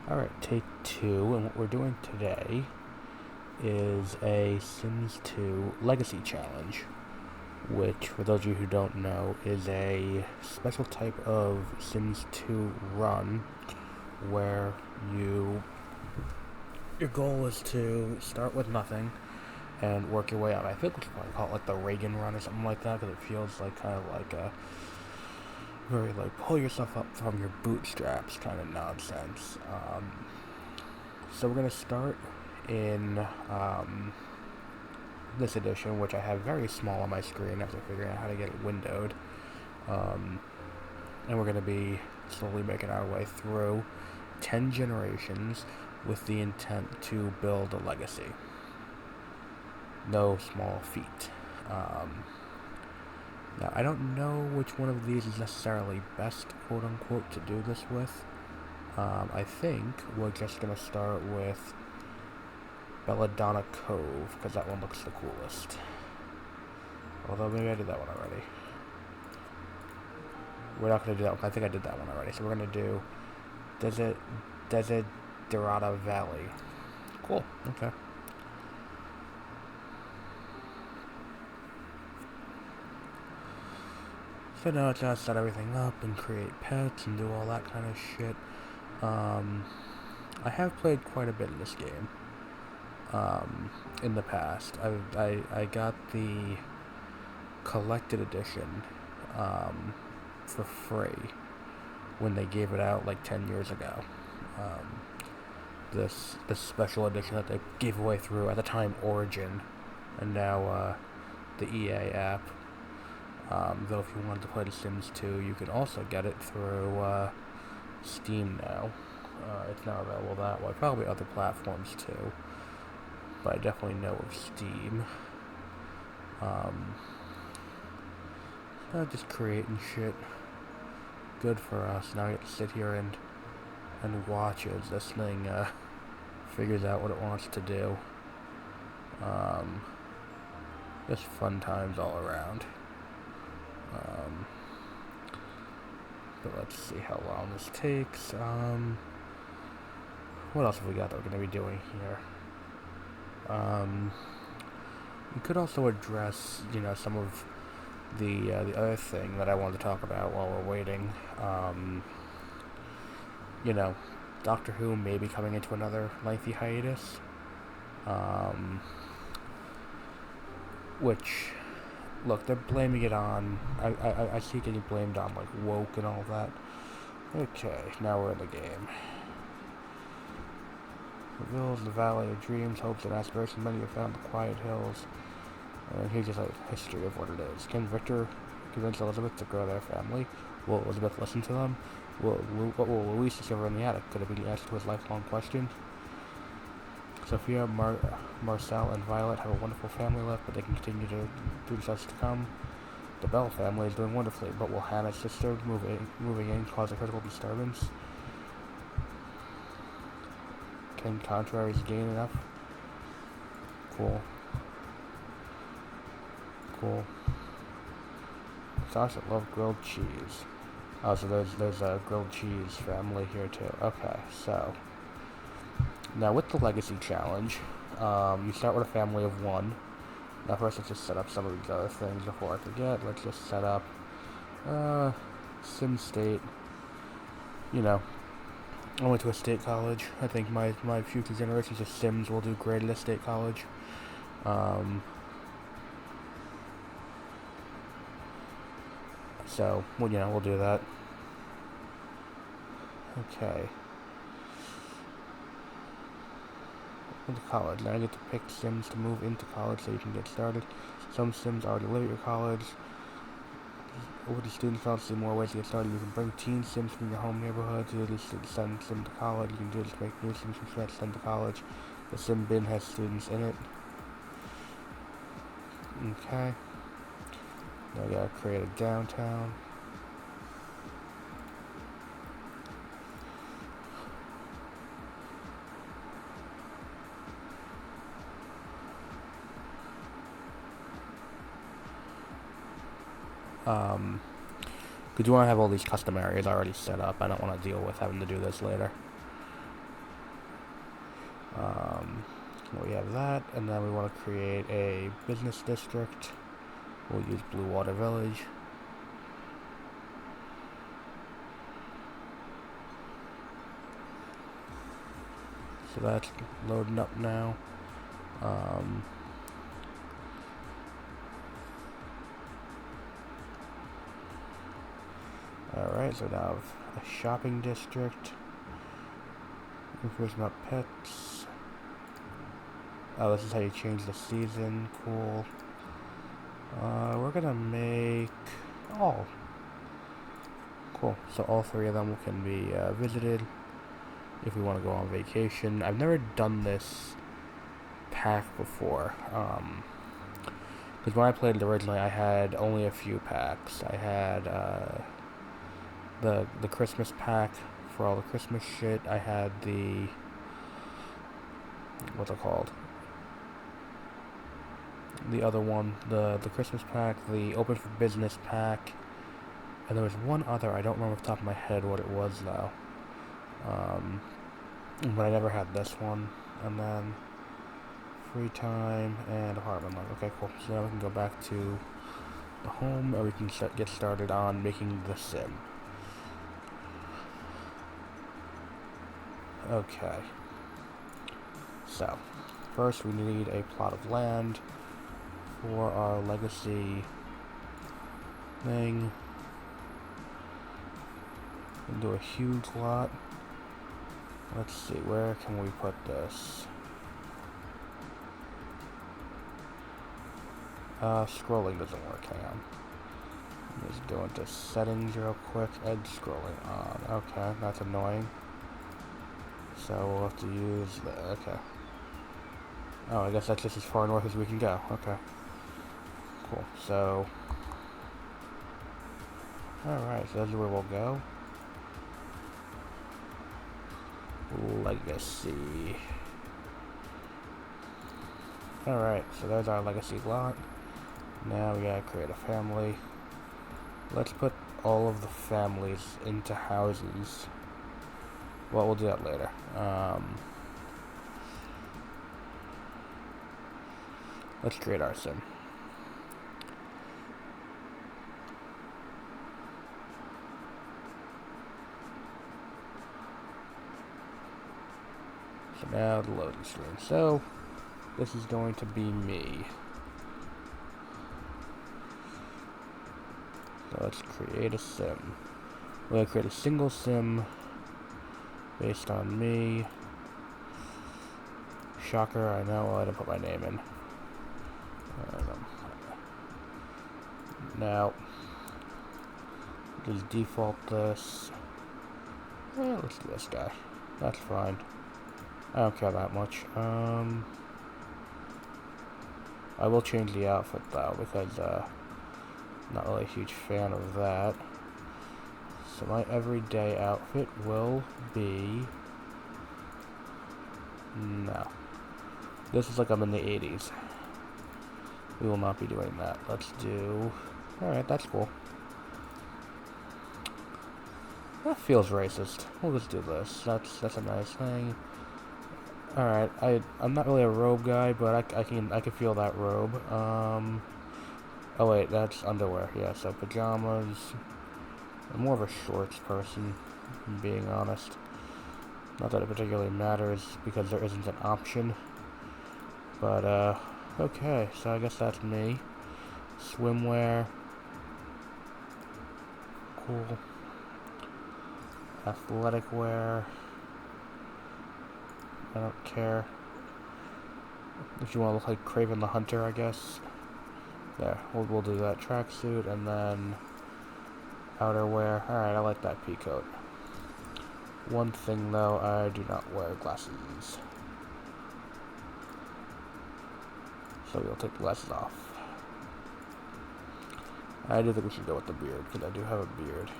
Alright, take two, and what we're doing today is a Sims 2 Legacy Challenge, which, for those of you who don't know, is a special type of Sims 2 run where your goal is to start with nothing and work your way up. I think we could probably call it like the Reagan run or something like that, because it feels like kind of like a very like pull yourself up from your bootstraps kind of nonsense. So we're gonna start in this edition, which I have very small on my screen after figuring out how to get it windowed. And we're going to be slowly making our way through 10 generations with the intent to build a legacy. No small feat. Now, I don't know which one of these is necessarily best, quote-unquote, to do this with. I think we're just going to start with Belladonna Cove, because that one looks the coolest. Although maybe I did that one already. We're not going to do that one. I think I did that one already. So we're going to do Desiderata Valley. Cool. Okay. So now it's going to set everything up and create pets and do all that kind of shit. I have played quite a bit in this game. In the past, I got the collected edition for free when they gave it out like 10 years ago. This special edition that they gave away through at the time Origin, and now the EA app. Though if you wanted to play The Sims 2, you can also get it through Steam now. It's now available that way, probably other platforms too, but I definitely know of Steam. Just creating shit. Good for us. Now I get to sit here and watch as this thing figures out what it wants to do. Just fun times all around. But let's see how long this takes. What else have we got that we're going to be doing here? We could also address, some of the other thing that I wanted to talk about while we're waiting. Doctor Who may be coming into another lengthy hiatus. Which, look, they're blaming it on, I see it getting blamed on, like, woke and all that. Okay, now we're in the game. Reveals the Valley of Dreams, hopes, and aspirations many have found the quiet hills. And here's just a history of what it is. Can Victor convince Elizabeth to grow their family? Will Elizabeth listen to them? What will Louise discover in the attic? Could it be the answer to his lifelong question? Sophia, Marcel, and Violet have a wonderful family left, but they can continue to do such to come. The Bell family is doing wonderfully, but will Hannah's sister moving in cause a critical disturbance? Can contraries gain enough? Cool. Sasha love grilled cheese. Oh, so there's a grilled cheese family here too. Okay, so now with the Legacy Challenge, you start with a family of one. Now first let's just set up some of these other things before I forget. Let's just set up Sim State. I went to a state college. I think my future generations of Sims will do great at a state college. So, we'll do that. Okay. Into college. Now I get to pick Sims to move into college so you can get started. Some Sims already live at your college. Over the students, I'll see more ways to get started. You can bring teen Sims from your home neighborhood to send Sim to college. You can do this to make new Sims from scratch, send to college. The Sim bin has students in it. Okay. Now I gotta create a downtown. Because you want to have all these custom areas already set up. I don't want to deal with having to do this later. We have that, and then we want to create a business district. We'll use Blue Water Village. So that's loading up now. Alright, so now a shopping district. Improvement pets. Oh, this is how you change the season. Cool. We're gonna make... Oh. Cool. So all three of them can be visited if we want to go on vacation. I've never done this pack before. Because when I played it originally, I had only a few packs. I had the Christmas pack for all the Christmas shit. I had the... what's it called? The other one, the Christmas pack, the Open for Business pack, and there was one other, I don't remember off the top of my head what it was though. But I never had this one. And then free time and apartment life. Okay, cool. So now we can go back to the home, and we can get started on making the sim. Okay. So, first we need a plot of land for our legacy thing. We'll do a huge lot. Let's see, where can we put this? Scrolling doesn't work, hang on. Just go into settings real quick, edge scrolling on. Okay, that's annoying. So we'll have to use the, okay. Oh, I guess that's just as far north as we can go, okay. Cool, so... Alright, so that's where we'll go. Legacy. Alright, so there's our legacy lot. Now we gotta create a family. Let's put all of the families into houses. Well, we'll do that later. Let's create our sim. So now the loading screen. So, this is going to be me. So let's create a sim. We're going to create a single sim based on me. Shocker, I know, I didn't put my name in. Now, just default this. Let's do this guy. That's fine. I don't care that much. I will change the outfit though, because not really a huge fan of that. So my everyday outfit will be... No. This is like I'm in the 80s. We will not be doing that. Let's do... Alright, that's cool. That feels racist. We'll just do this. That's a nice thing. Alright, I'm not really a robe guy, but I can feel that robe. Oh wait, that's underwear. Yeah, so pajamas. I'm more of a shorts person, being honest. Not that it particularly matters, because there isn't an option. But, okay, so I guess that's me. Swimwear. Cool. Athletic wear. I don't care. If you want to look like Kraven the Hunter, I guess. There, we'll do that tracksuit, and then outerwear. Alright, I like that pea coat. One thing though, I do not wear glasses. So we'll take the glasses off. I do think we should go with the beard, because I do have a beard.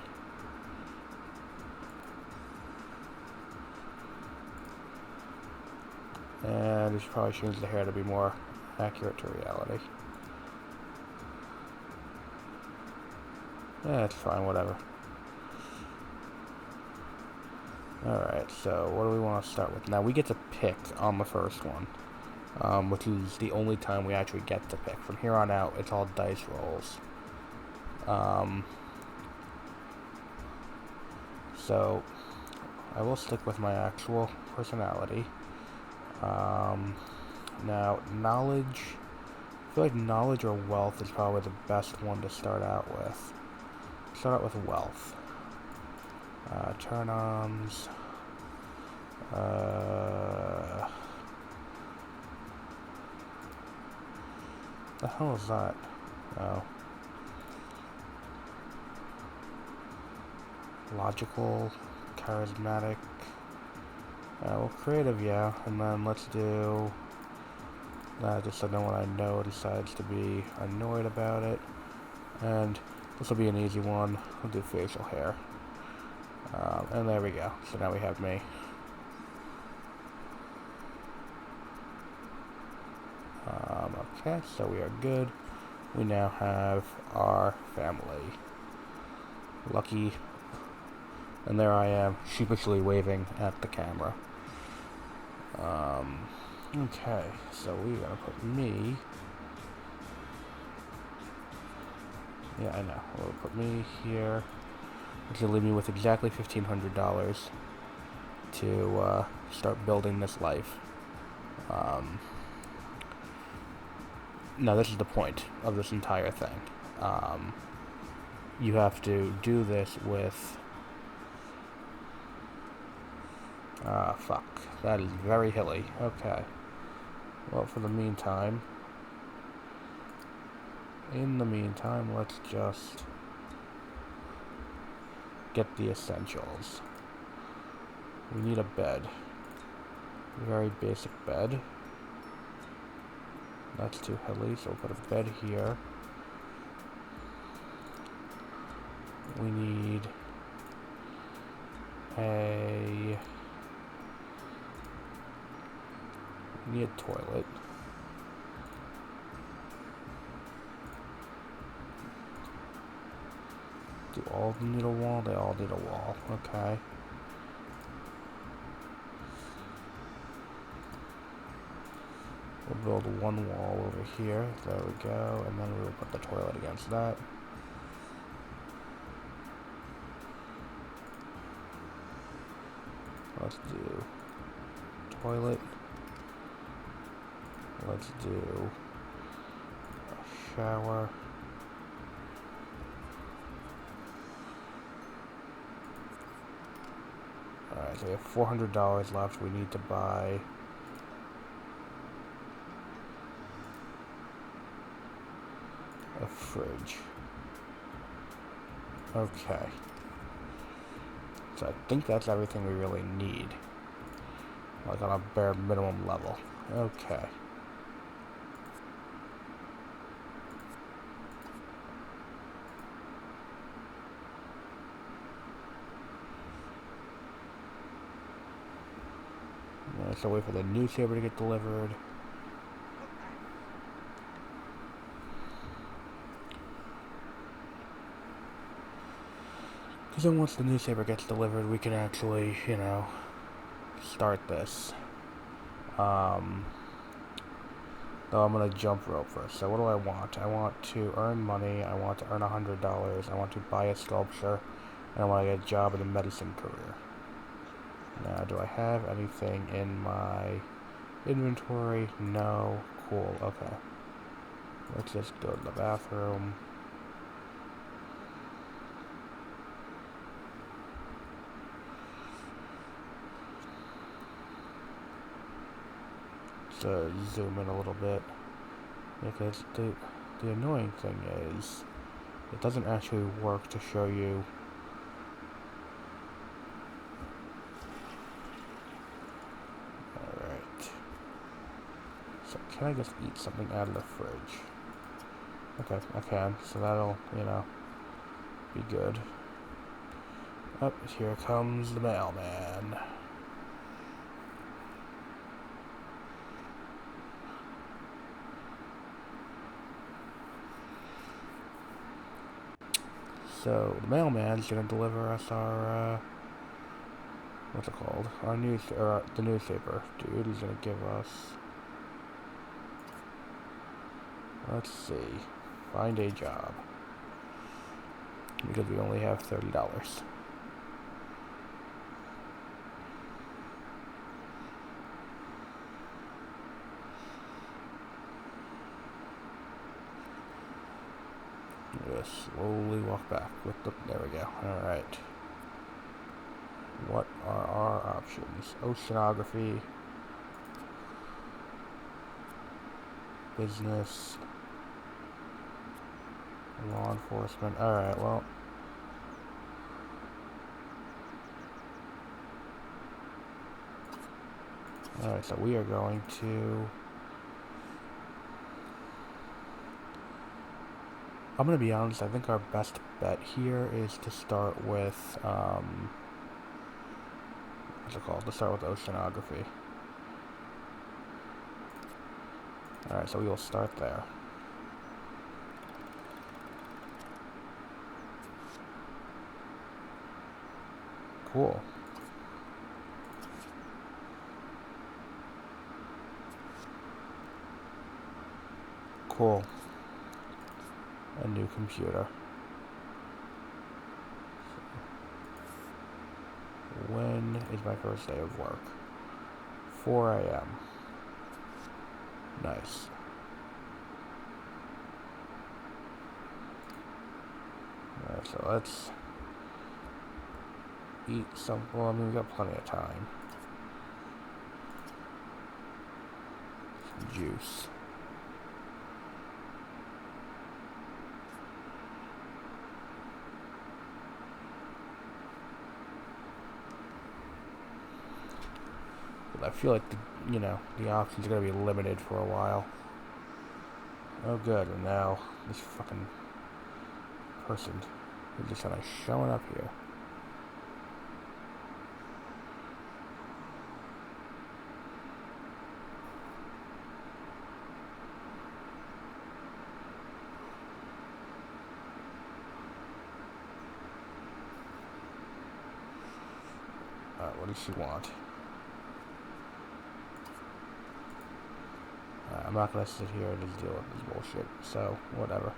And we should probably change the hair to be more accurate to reality. Yeah, it's fine, whatever. Alright, so what do we want to start with? Now, we get to pick on the first one, which is the only time we actually get to pick. From here on out, it's all dice rolls. So, I will stick with my actual personality. Now, knowledge. I feel like knowledge or wealth is probably the best one to start out with. Start out with wealth. Turn-ons. The hell is that? Oh. Logical, charismatic. Well, creative, yeah. And then let's do just so no one I know decides to be annoyed about it. And this will be an easy one. I'll do facial hair. And there we go. So now we have me. Okay, so we are good. We now have our family. Lucky. And there I am, sheepishly waving at the camera. Okay, so we're gonna put me. Yeah, I know. We'll put me here. Which will leave me with exactly $1,500 to start building this life. Now, this is the point of this entire thing. You have to do this with... fuck. That is very hilly. Okay. Well, for the meantime... In the meantime, let's just... get the essentials. We need a bed. Very basic bed. That's too hilly, so we'll put a bed here. We need a toilet. Do all of them need a wall? They all need a wall. Okay. We'll build one wall over here. There we go. And then we'll put the toilet against that. Let's do toilet. Let's do a shower. Alright, so we have $400 left. We need to buy a fridge. Okay. So I think that's everything we really need. Like on a bare minimum level. Okay. So wait for the newspaper to get delivered. Because then once the newspaper gets delivered, we can actually, you know, start this. Though I'm going to jump rope first. So what do I want? I want to earn money. I want to earn $100. I want to buy a sculpture. And I want to get a job in a medicine career. Now, do I have anything in my inventory? No. Cool. Okay. Let's just go to the bathroom. To zoom in a little bit, because the annoying thing is it doesn't actually work to show you alright, so can I just eat something out of the fridge? Okay, I can, so that'll, you know, be good. Up, here comes the mailman. So, the mailman's gonna deliver us our, what's it called? The newspaper. Dude, he's gonna give us. Let's see. Find a job. Because we only have $30. Just slowly walk back with the. There we go. Alright. What are our options? Oceanography. Business. Law enforcement. Alright, well. Alright, so we are going to. I'm gonna be honest, I think our best bet here is to start with, what's it called? Let's start with oceanography. Alright, so we will start there. Cool. Cool. A new computer. When is my first day of work? 4 a.m. Nice. Alright, so let's eat some. Well, I mean, we got plenty of time. Some juice. I feel like the options are gonna be limited for a while. Oh good, and now this fucking person is just kinda showing up here. Alright, what does she want? I'm not gonna sit here and just deal with this bullshit, so whatever.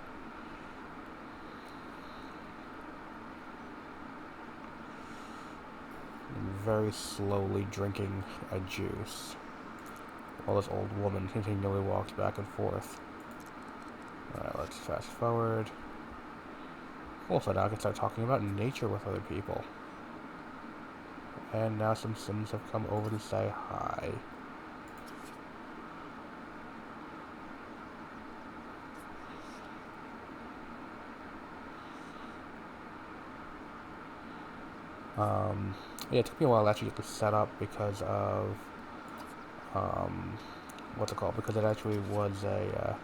I'm very slowly drinking a juice while this old woman continually walks back and forth. Alright, let's fast forward. Cool, so now I can start talking about nature with other people. And now some Sims have come over to say hi. Yeah, it took me a while to actually get this set up because of, what's it called? Because it actually was a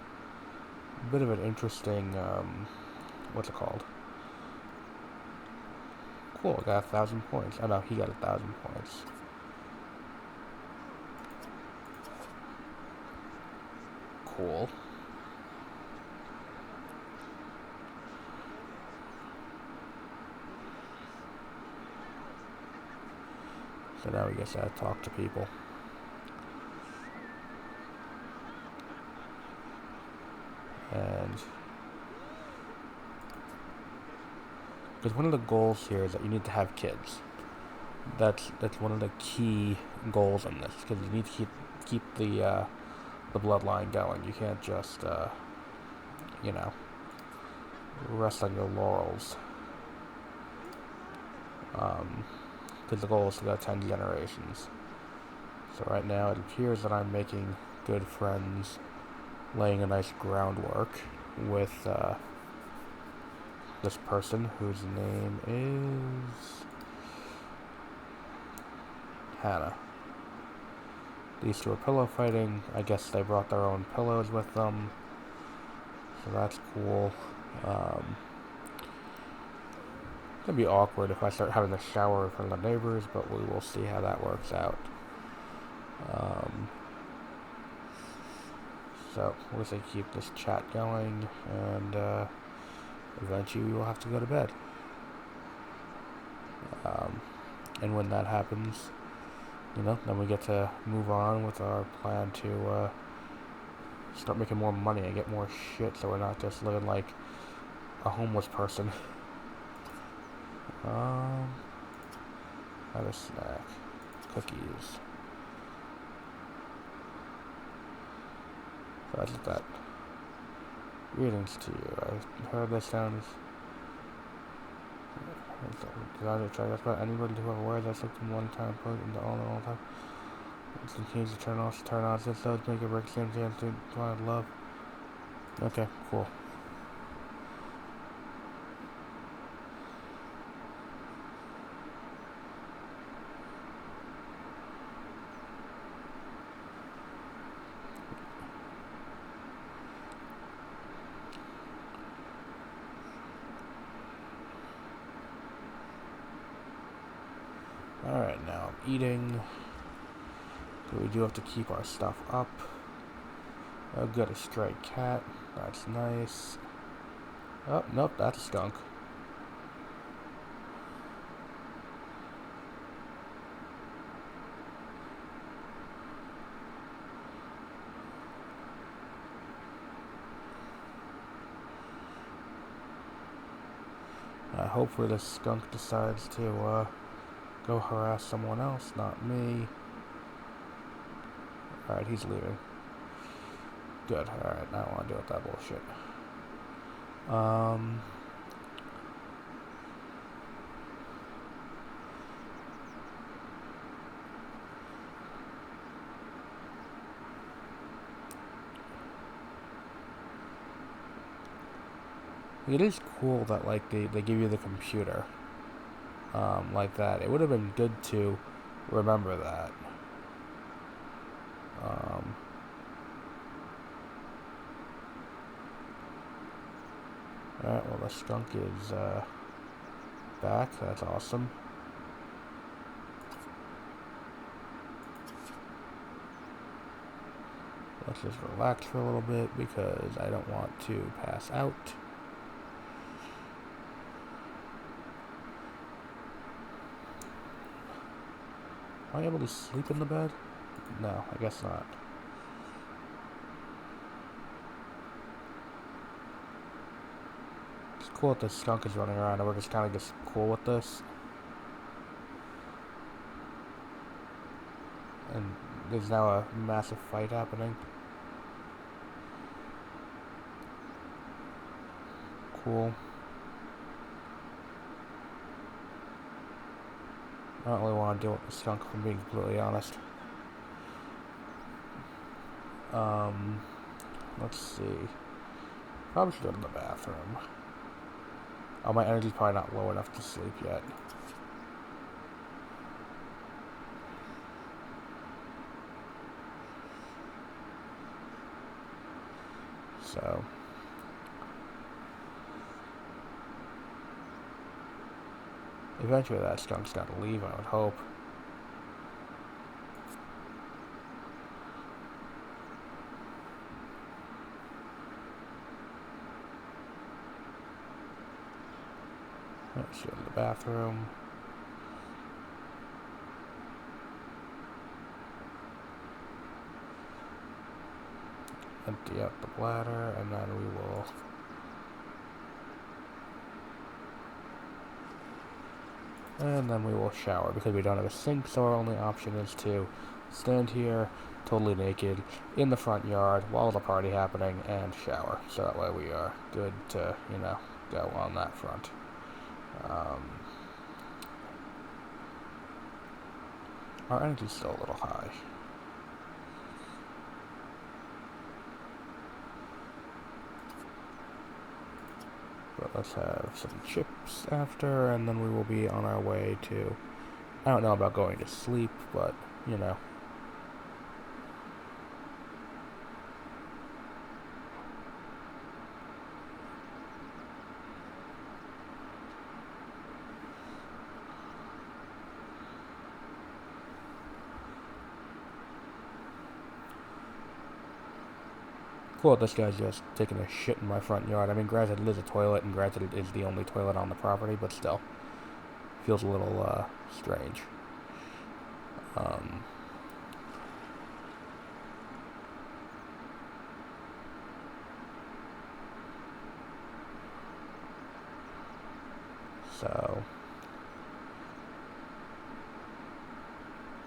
bit of an interesting, what's it called? Cool, I got 1,000 points. Oh no, he got 1,000 points. Cool. So now we guess I talk to people. And because one of the goals here is that you need to have kids. That's one of the key goals in this, because you need to keep the bloodline going. You can't just rest on your laurels. Because the goal is to go 10 generations. So right now it appears that I'm making good friends, laying a nice groundwork with this person whose name is Hannah. These two are pillow fighting. I guess they brought their own pillows with them, so that's cool. It's gonna be awkward if I start having to shower in front of the neighbors, but we will see how that works out. So we'll just keep this chat going, and eventually we will have to go to bed. And when that happens, then we get to move on with our plan to start making more money and get more shit, so we're not just living like a homeless person. Have a snack. Cookies. So I did that. Greetings to you. I heard this sounds... Designed to try this, but anybody who ever wears that something one time put into all time. It's continues to turn off, This does make it break same chance to find love. Okay, cool. Alright, now I'm eating. But we do have to keep our stuff up. I've got a stray cat. That's nice. Oh, nope, that's a skunk. Hopefully this skunk decides to go harass someone else, not me. Alright, he's leaving. Good, alright, I don't want to deal with that bullshit. It is cool that, like, they give you the computer, like that. It would have been good to remember that. Alright, well, the skunk is, back. That's awesome. Let's just relax for a little bit because I don't want to pass out. Am I able to sleep in the bed? No, I guess not. It's cool that the skunk is running around and we're just kind of just cool with this. And there's now a massive fight happening. Cool. I don't really want to deal with the skunk, if I'm being completely honest. Let's see. Probably should go to the bathroom. Oh, my energy's probably not low enough to sleep yet. So... eventually that skunk's got to leave, I would hope. Let's go to the bathroom. Empty out the bladder, and then we will... and then we will shower, because we don't have a sink, so our only option is to stand here, totally naked, in the front yard, while the party happening, and shower. So that way we are good to, go on that front. Our energy's still a little high. But let's have some chips after, and then we will be on our way to... I don't know about going to sleep, but, Cool, this guy's just taking a shit in my front yard. I mean, granted, it is a toilet, and granted, it is the only toilet on the property, but still. Feels a little, strange. So,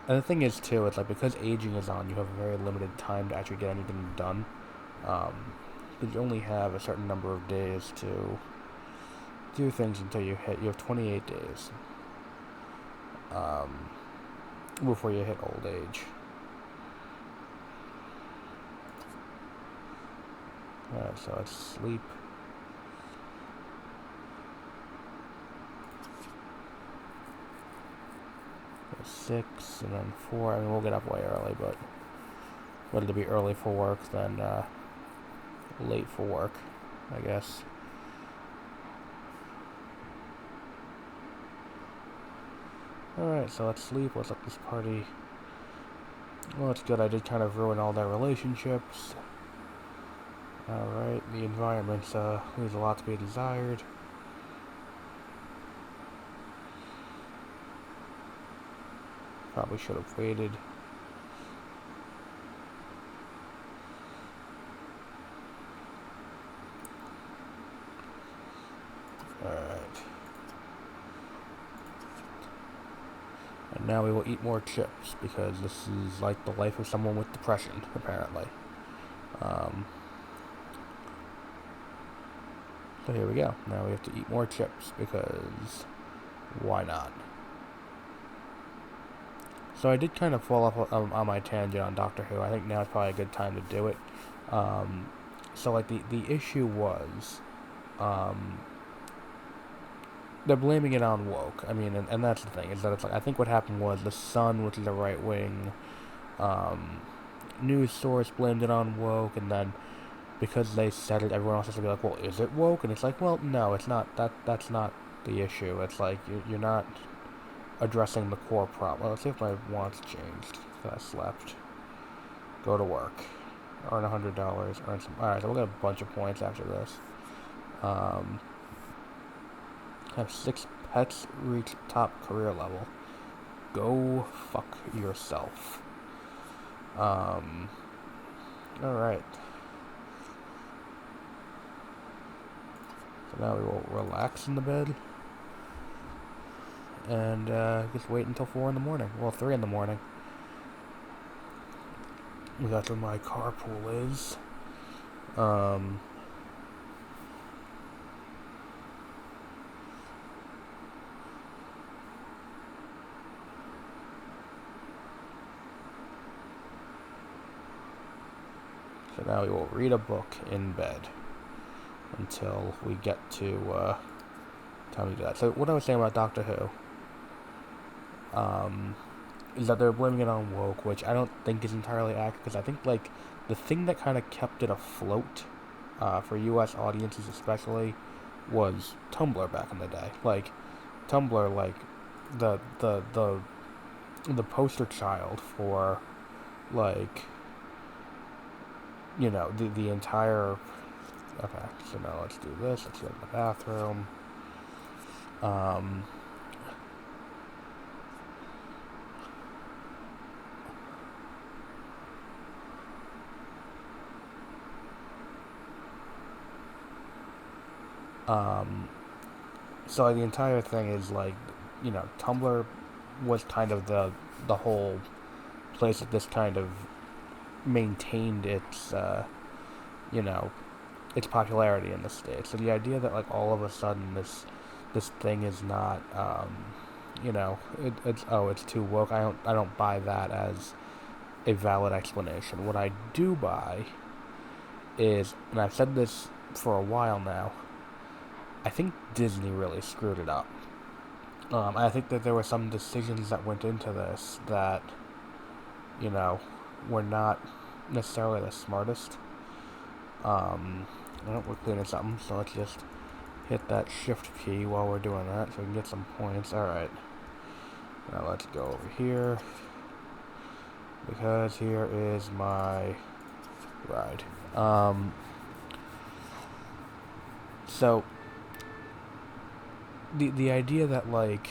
and the thing is too, it's like because aging is on, you have a very limited time to actually get anything done. Because you only have a certain number of days to do things until you have 28 days before you hit old age. Alright, so let's sleep. There's 6 and then 4. I mean, we'll get up way early, but better to be early for work than late for work, I guess. Alright, so let's sleep. Let's let this party... Well, it's good. I did kind of ruin all their relationships. Alright, the environment leaves a lot to be desired. Probably should have waited. Alright. And now we will eat more chips, because this is like the life of someone with depression, apparently. So here we go. Now we have to eat more chips, because why not? So I did kind of fall off on my tangent on Doctor Who. I think now is probably a good time to do it. So like the issue was, they're blaming it on woke. I mean, and that's the thing, is that it's like, I think what happened was the Sun, which is a right-wing news source, blamed it on woke, and then because they said it, everyone else has to be like, well, is it woke? And it's like, well, no, it's not. That's not the issue. It's like, you're not addressing the core problem. Let's see if my wants changed. I slept. Go to work. Earn $100. Earn some... Alright, so we'll get a bunch of points after this. Have 6 pets reach top career level. Go fuck yourself. Alright. So now we will relax in the bed. And just wait until 4 in the morning. Well, 3 in the morning. That's where my carpool is. So now we will read a book in bed until we get to time to do that. So what I was saying about Doctor Who is that they're blaming it on woke, which I don't think is entirely accurate, because I think like the thing that kind of kept it afloat for U.S. audiences especially was Tumblr back in the day. Like Tumblr, like the poster child for like, you know, the entire... Okay, so now let's do this. Let's go to the bathroom. So the entire thing is like, you know, Tumblr was kind of the whole place that this kind of maintained its, you know, its popularity in the States. So the idea that like all of a sudden this thing is not, you know, it's too woke. I don't buy that as a valid explanation. What I do buy is, and I've said this for a while now, I think Disney really screwed it up. I think that there were some decisions that went into this that, you know, were not necessarily the smartest. I don't, we're cleaning something, so let's just hit that shift key while we're doing that so we can get some points. Alright. Now let's go over here, because here is my ride. So the idea that like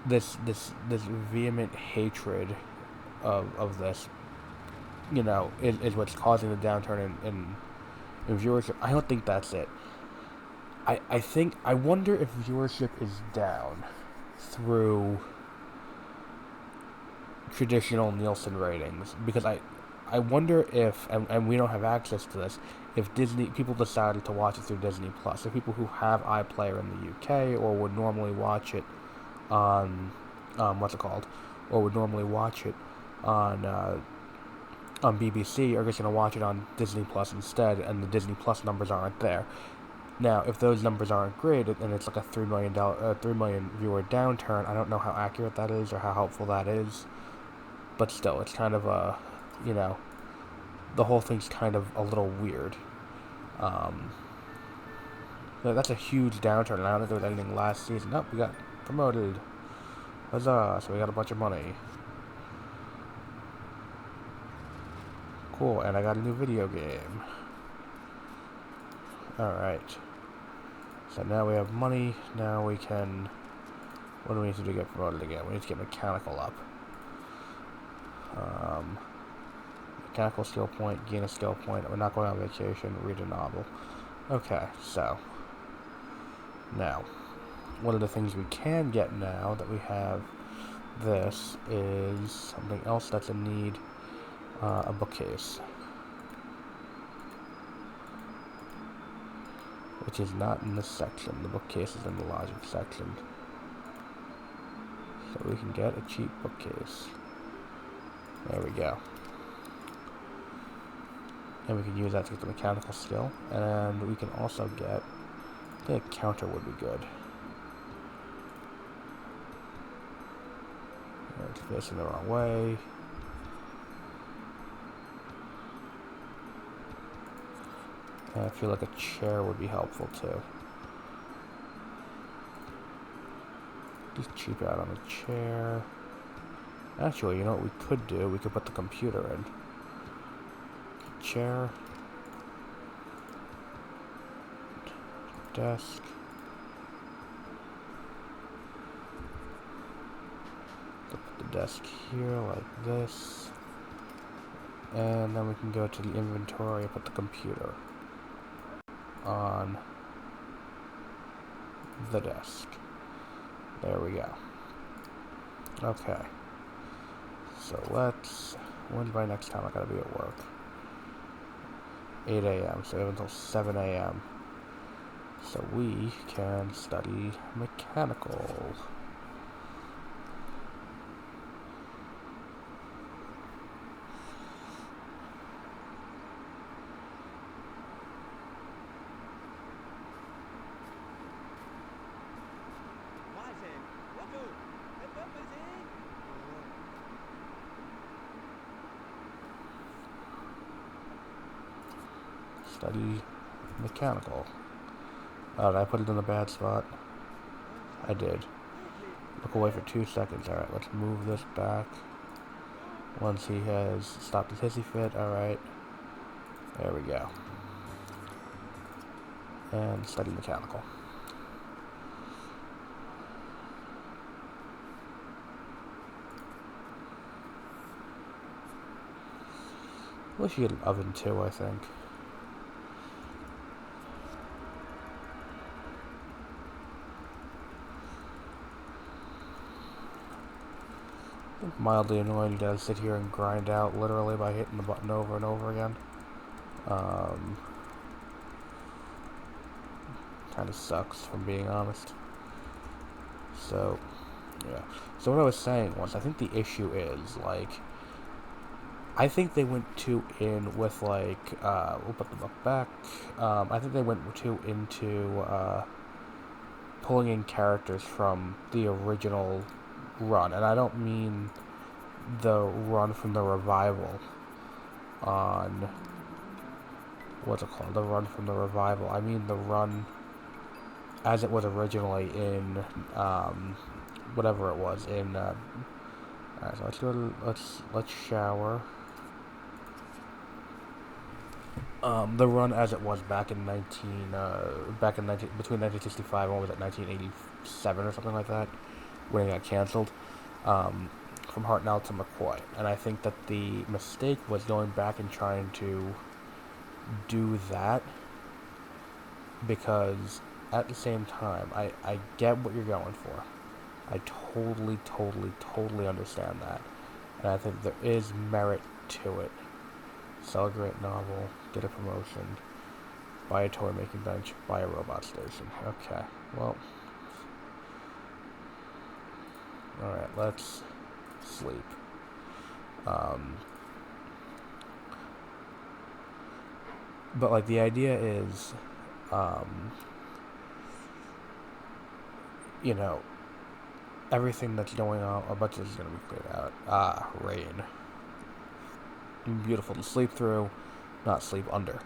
this vehement hatred of this, is what's causing the downturn in viewership. I don't think that's it. I wonder if viewership is down through traditional Nielsen ratings, because I wonder if, and we don't have access to this, if Disney people decided to watch it through Disney Plus, if people who have iPlayer in the UK or would normally watch it on what's it called, or would normally watch it on BBC, are just going to watch it on Disney Plus instead, and the Disney Plus numbers aren't there. Now, if those numbers aren't great, and it's like a $3 million viewer downturn, I don't know how accurate that is or how helpful that is. But still, it's kind of the whole thing's kind of a little weird. That's a huge downturn, and I don't think there was anything last season. Nope, we got promoted. Huzzah! So we got a bunch of money. Cool, and I got a new video game. Alright. So now we have money. Now we can... What do we need to do to get promoted again? We need to get mechanical up. Mechanical skill point, gain a skill point. We're not going on vacation. Read a novel. Okay, so... Now, one of the things we can get now that we have this is something else that's a need. A bookcase. Which is not in this section. The bookcase is in the logic section. So we can get a cheap bookcase. There we go. And we can use that to get the mechanical skill. And we can also get... I think a counter would be good. It's facing the wrong way. And I feel like a chair would be helpful too. Just cheap out on a chair. Actually, you know what we could do? We could put the computer in. Chair. Desk. Put the desk here like this. And then we can go to the inventory and put the computer on the desk. There we go. Okay. So when's my next time I gotta be at work? 8 a.m. So we have until 7 a.m. So we can study mechanical. Study mechanical. Oh, did I put it in the bad spot? I did. Look away for 2 seconds. Alright, let's move this back. Once he has stopped his hissy fit. Alright. There we go. And study mechanical. We should get an oven too, I think. Mildly annoying you gotta sit here and grind out literally by hitting the button over and over again. Kind of sucks, from being honest. So, yeah. So what I was saying was, I think the issue is, like, I think they went too in with, like, we'll put the book back. I think they went too into, pulling in characters from the original run, and I don't mean the run from the revival on what's it called? The run from the revival. I mean the run as it was originally in whatever it was in. Alright, so let's go to let's shower. The run as it was back in between 1965 and what was it, 1987 or something like that. when it got canceled, from Hartnell to McCoy. And I think that the mistake was going back and trying to do that, because at the same time, I get what you're going for. I totally, totally, totally understand that. And I think there is merit to it. Sell a great novel, get a promotion, buy a toy making bench, buy a robot station. Okay, well. Alright, let's sleep. But, like, the idea is, you know, everything that's going on, a bunch of this is going to be cleared out. Ah, rain. Beautiful to sleep through, not sleep under.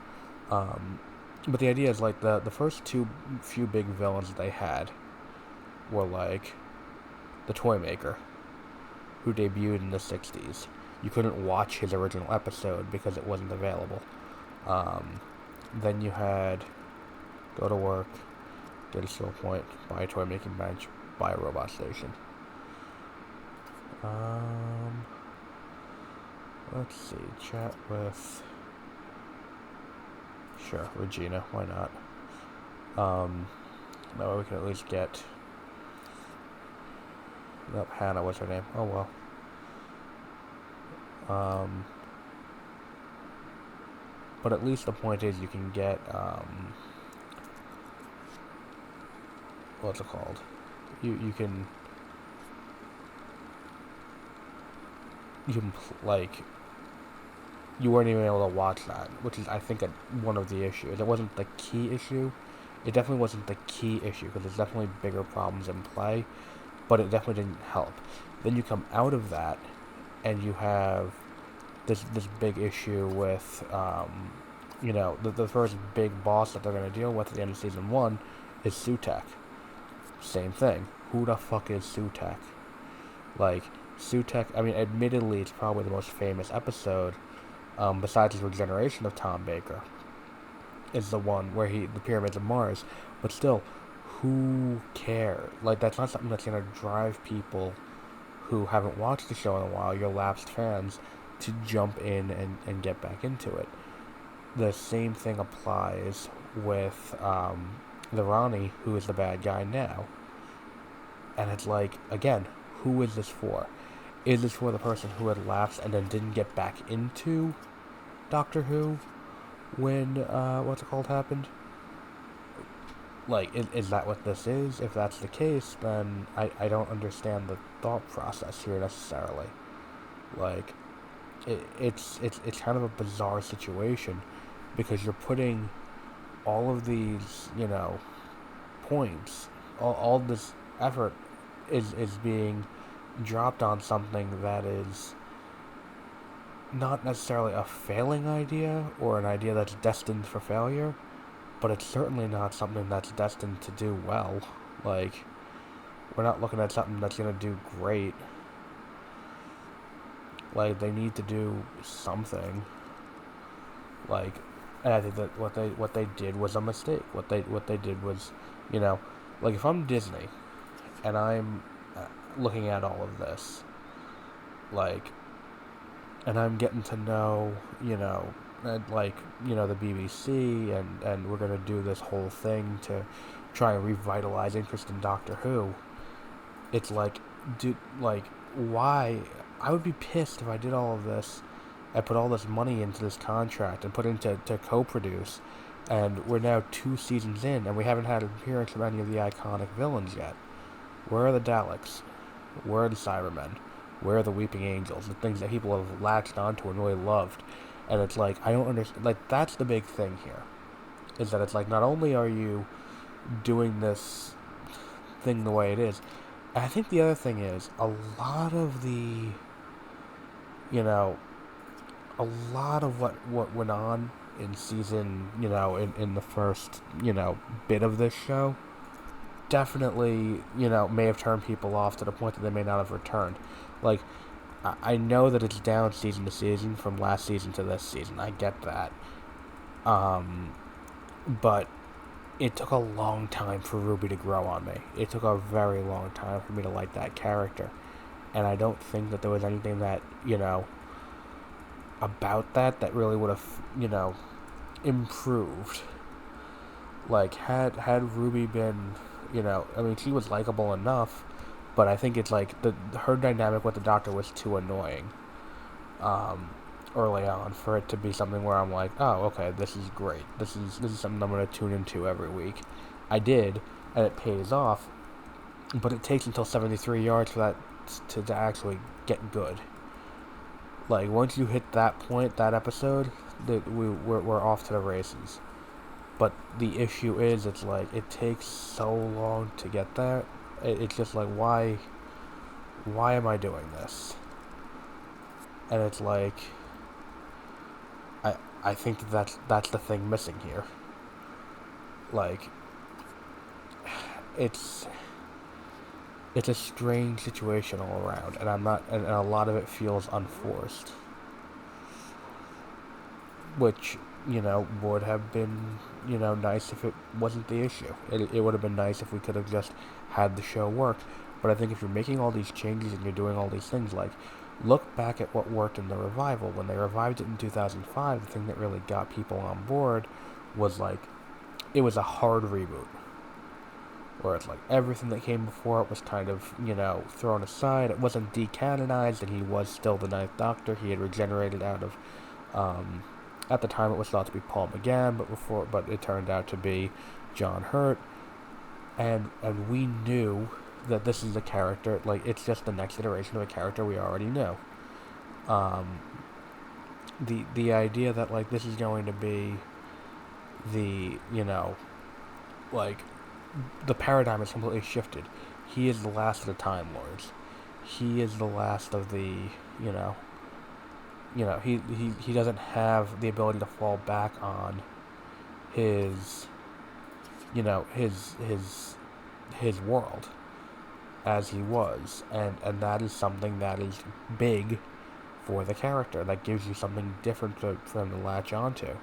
But the idea is, like, the first few big villains they had were, like, the Toymaker, who debuted in the 60s. You couldn't watch his original episode because it wasn't available. Then you had go to work, get a skill point, buy a toy making bench, buy a robot station. Let's see, chat with, sure, Regina, why not? That way we can at least get, nope, Hannah, what's her name? Oh well. But at least the point is you can get, what's it called? You can like, you weren't even able to watch that, which is, I think, one of the issues. It wasn't the key issue. It definitely wasn't the key issue, because there's definitely bigger problems in play, but it definitely didn't help. Then you come out of that, and you have this big issue with, you know, the first big boss that they're going to deal with at the end of Season 1 is Sutek. Same thing. Who the fuck is Sutek? Like, Sutek, I mean, admittedly, it's probably the most famous episode, besides his regeneration of Tom Baker, is the one where the Pyramids of Mars. But still, who cares? Like, that's not something that's going to drive people who haven't watched the show in a while, your lapsed fans, to jump in and get back into it. The same thing applies with the Ronnie, who is the bad guy now. And it's like, again, who is this for? Is this for the person who had lapsed and then didn't get back into Doctor Who when, what's it called, happened? Like, is that what this is? If that's the case, then I don't understand the thought process here necessarily. Like, it's kind of a bizarre situation, because you're putting all of these, you know, points, all this effort is being dropped on something that is not necessarily a failing idea or an idea that's destined for failure, but it's certainly not something that's destined to do well. Like, we're not looking at something that's going to do great. Like, they need to do something. Like, and I think that what they did was a mistake. What they did was, you know, like, if I'm Disney and I'm looking at all of this, like, and I'm getting to know, you know, like, you know, the BBC, and we're gonna do this whole thing to try and revitalize interest in Doctor Who. It's like, why? I would be pissed if I did all of this. I put all this money into this contract and put into to co-produce, and we're now 2 seasons in, and we haven't had an appearance from any of the iconic villains yet. Where are the Daleks? Where are the Cybermen? Where are the Weeping Angels? The things that people have latched onto and really loved. And it's like, I don't understand. Like, that's the big thing here. Is that it's like, not only are you doing this thing the way it is, and I think the other thing is, a lot of the, you know, a lot of what went on in season, you know, in the first, you know, bit of this show, definitely, you know, may have turned people off to the point that they may not have returned. Like, I know that it's down season to season from last season to this season. I get that. But it took a long time for Ruby to grow on me. It took a very long time for me to like that character. And I don't think that there was anything that, about that really would have, improved. Like, had Ruby been, I mean, she was likable enough, but I think it's like her dynamic with the Doctor was too annoying. Um, Early on for it to be something where I'm like, oh, okay, this is great. This is something I'm gonna tune into every week. I did, and it pays off, but it takes until 73 yards for that to actually get good. Like once you hit that point, that episode, we're off to the races. But the issue is, it's like it takes so long to get there. It's just like why am I doing this? And it's like I think that's the thing missing here. Like it's it's a strange situation all around, and I'm not, and a lot of it feels unforced, which would have been nice if it wasn't the issue. It would have been nice if we could have just had the show work. But I think if you're making all these changes and you're doing all these things, like look back at what worked in the revival when they revived it in 2005. The thing that really got people on board was like it was a hard reboot where it's like everything that came before it was kind of, thrown aside. It wasn't decanonized, and he was still the Ninth Doctor. He had regenerated out of, at the time it was thought to be Paul McGann, but it turned out to be John Hurt, and we knew that this is a character, like it's just the next iteration of a character we already knew. Um, the idea that like this is going to be the, like the paradigm has completely shifted. He is the last of the Time Lords. He is the last of the, you know, he doesn't have the ability to fall back on his, his world as he was, and that is something that is big for the character. That gives you something different for him to latch onto.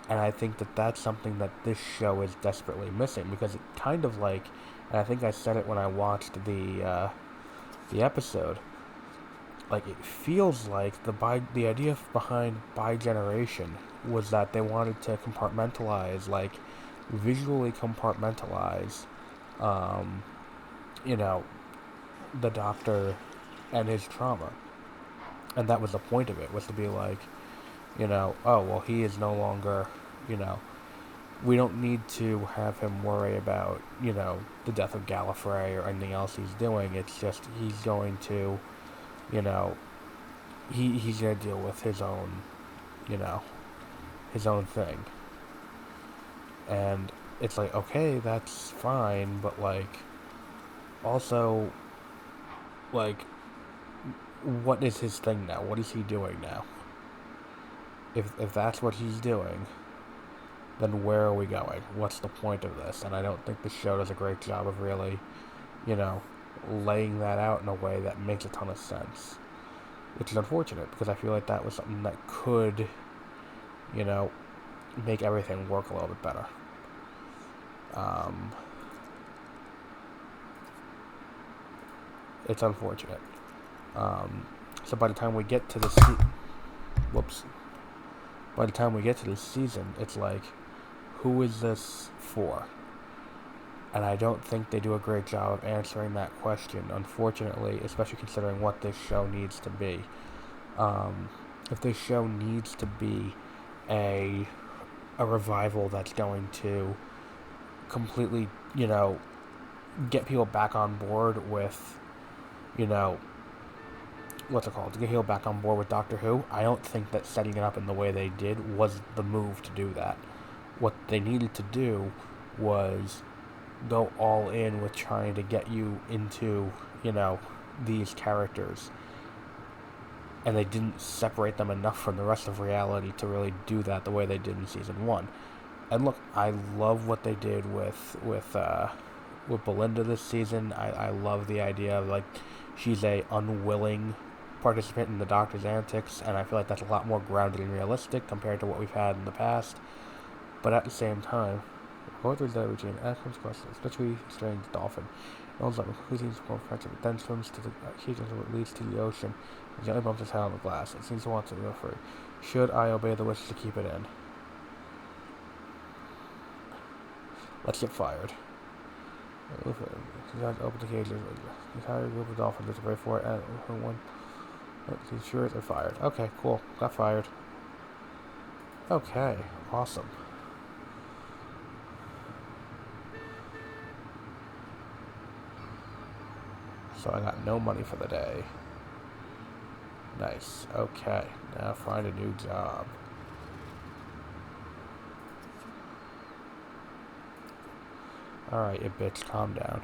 And I think that that's something that this show is desperately missing, because it kind of like, and I think I said it when I watched the episode, like it feels like the idea behind bi-generation was that they wanted to compartmentalize, like visually compartmentalize, um, you know, the Doctor and his trauma, and that was the point of it, was to be like, oh well, he is no longer, you know, we don't need to have him worry about, the death of Gallifrey or anything else he's doing. It's just he's going to, you know, he's gonna deal with his own, you know, his own thing. And it's like, okay, that's fine, but like, also, like, what is his thing now? What is he doing now? If that's what he's doing, then where are we going? What's the point of this? And I don't think the show does a great job of really, you know, laying that out in a way that makes a ton of sense. Which is unfortunate, because I feel like that was something that could, you know, make everything work a little bit better. It's unfortunate. So by the time we get to by the time we get to this season, it's like, who is this for? And I don't think they do a great job of answering that question, unfortunately, especially considering what this show needs to be. If this show needs to be a revival that's going to completely, get people back on board with, what's it called? To get people back on board with Doctor Who, I don't think that setting it up in the way they did was the move to do that. What they needed to do was go all in with trying to get you into, these characters. And they didn't separate them enough from the rest of reality to really do that the way they did in season 1. And look, I love what they did with Belinda this season. I love the idea of, like, she's a unwilling participant in the Doctor's antics, and I feel like that's a lot more grounded and realistic compared to what we've had in the past. But at the same time, Going through his daily routine, Ash comes across a literally strange dolphin. It owns up increasing more fracture, but then swims to the heat until it leads to the ocean and gently bumps its head on the glass. It seems to want to go free. Should I obey the wishes to keep it in? Let's get fired. Open the cages. The entire group of dolphins is ready for it, and one. Sure, they're fired. Okay, cool. Got fired. Okay, awesome. So I got no money for the day. Nice. Okay, now find a new job. Alright, you bitch, calm down.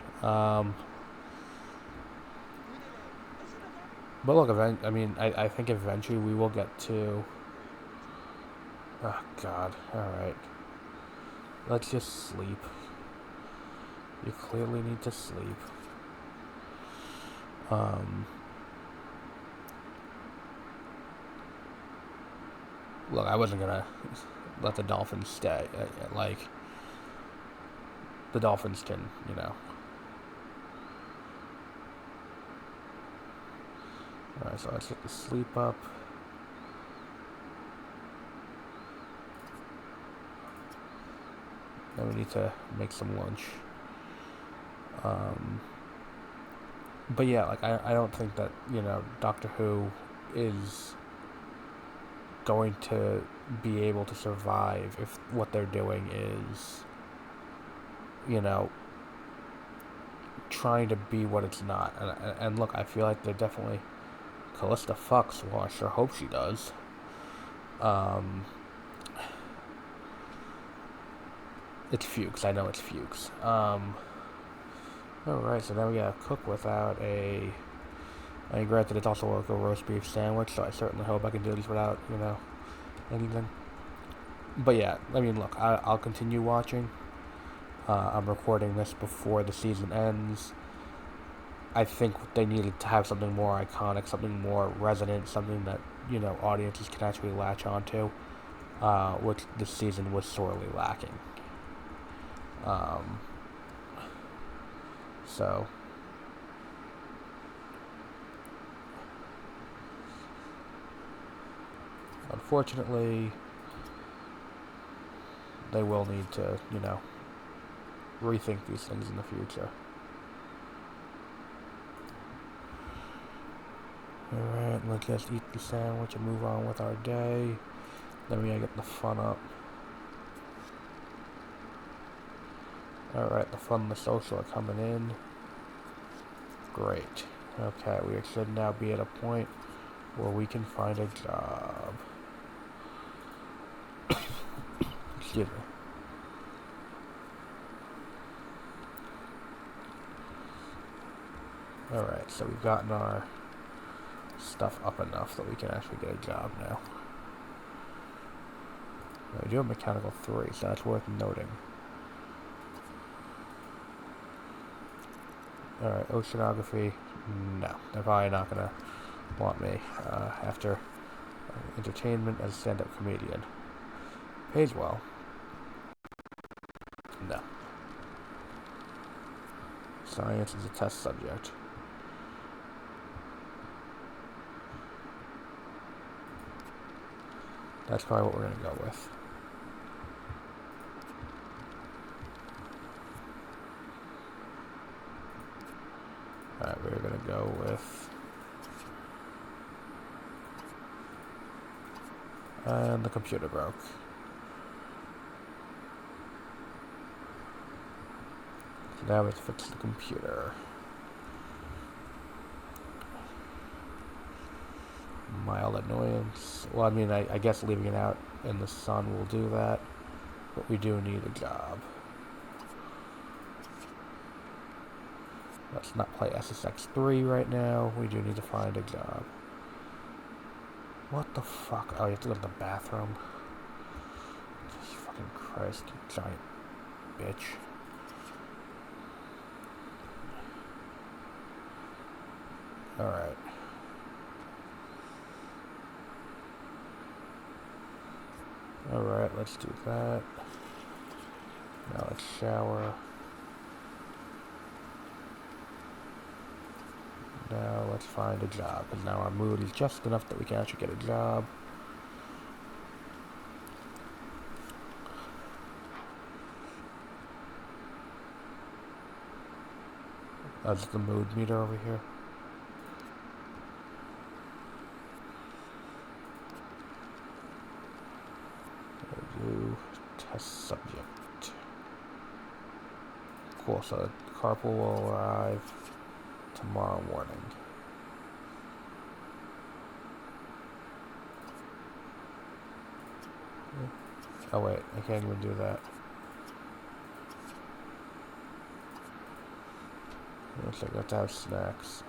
But look, I think eventually we will get to... Oh, God. Alright. Let's just sleep. You clearly need to sleep. Look, I wasn't gonna let the Dolphins stay. Like, the Dolphins can, you know. Alright, so let's get the sleep up. Then we need to make some lunch. But yeah, like, I don't think that, you know, Doctor Who is going to be able to survive if what they're doing is, you know, trying to be what it's not. And look, I feel like they're definitely... Callista fucks. Well, I sure hope she does. It's Fuchs. I know it's Fuchs. Alright, so now we gotta cook without a... I mean, granted, it's also like a roast beef sandwich, so I certainly hope I can do this without, you know, anything. But yeah, I mean, look, I'll continue watching. I'm recording this before the season ends. I think they needed to have something more iconic, something more resonant, something that, you know, audiences can actually latch onto, which this season was sorely lacking. So, unfortunately, they will need to, you know, rethink these things in the future. Alright, let's just eat the sandwich and move on with our day. Then we gotta get the fun up. Alright, the fun and the social are coming in. Great. Okay, we should now be at a point where we can find a job. Excuse me. Alright, so we've gotten our stuff up enough that we can actually get a job now. We do have Mechanical 3, so that's worth noting. Alright, Oceanography. No, they're probably not gonna want me after entertainment as a stand-up comedian. Pays well. No. Science is a test subject. That's probably what we're gonna go with. Alright, we're gonna go with... And the computer broke. So now we have to fix the computer. Mild annoyance. Well, I mean, I guess leaving it out in the sun will do that. But we do need a job. Let's not play SSX3 right now. We do need to find a job. What the fuck? Oh, you have to go to the bathroom. Jesus fucking Christ, you giant bitch. Alright. Alright, let's do that. Now let's shower. Now let's find a job, because now our mood is just enough that we can actually get a job. That's the mood meter over here. Review test subject. Cool, so the carpool will arrive tomorrow morning. Oh wait, I can't even do that. Looks like I have to have snacks.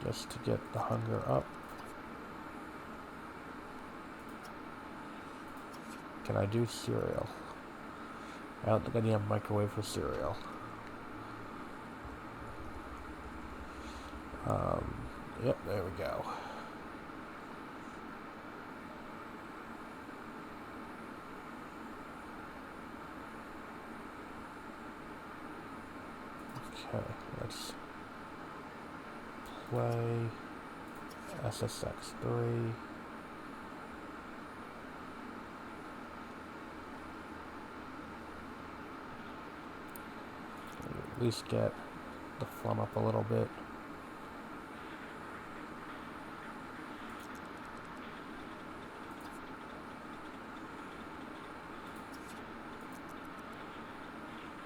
Just to get the hunger up. Can I do cereal? I don't think I need a microwave for cereal. Yep, there we go. Okay, let's play SSX3. At least get the flum up a little bit.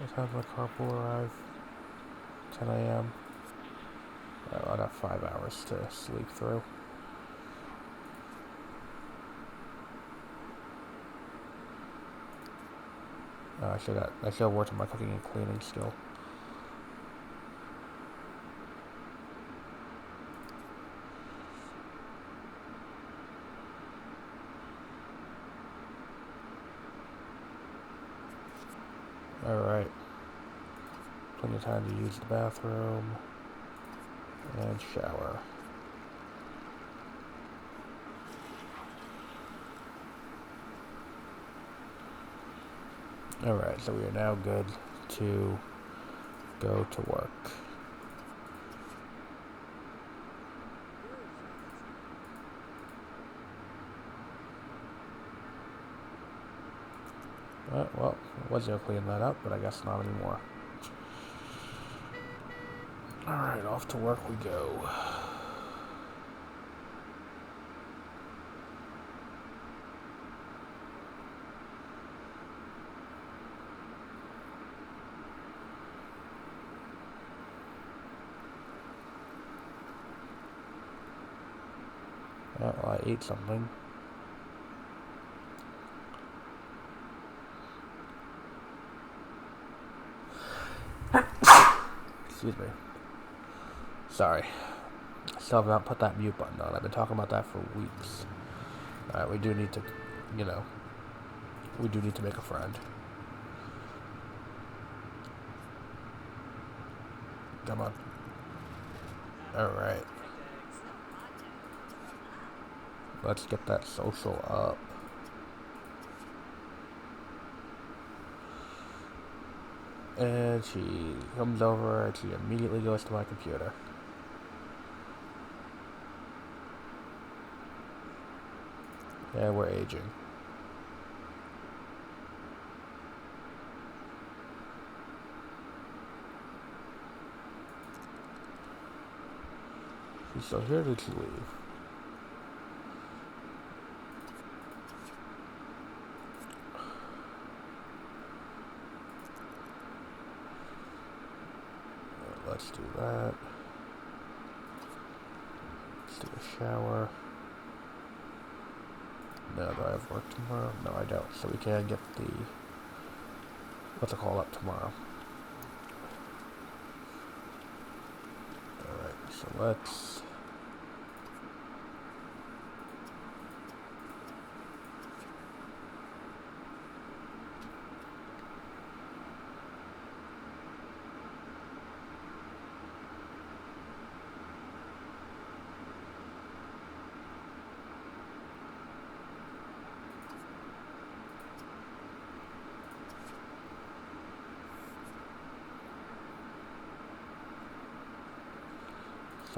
Let's have my carpool arrive. 10 a.m. I'll have 5 hours to sleep through. I should have worked on my cooking and cleaning skill. Alright. Plenty of time to use the bathroom and shower. Alright, so we are now good to go to work. Well, I was going to clean that up, but I guess not anymore. Alright, off to work we go. Well, I ate something. Excuse me. Sorry. I still have not put that mute button on. I've been talking about that for weeks. Alright, we do need to, we do need to make a friend. Come on. Alright. Let's get that social up. And she comes over and she immediately goes to my computer. And we're aging. She's still here, did she leave? Let's do that. Let's do a shower. No, do I have work tomorrow? No, I don't. So we can get the what's it called up tomorrow. Alright, so let's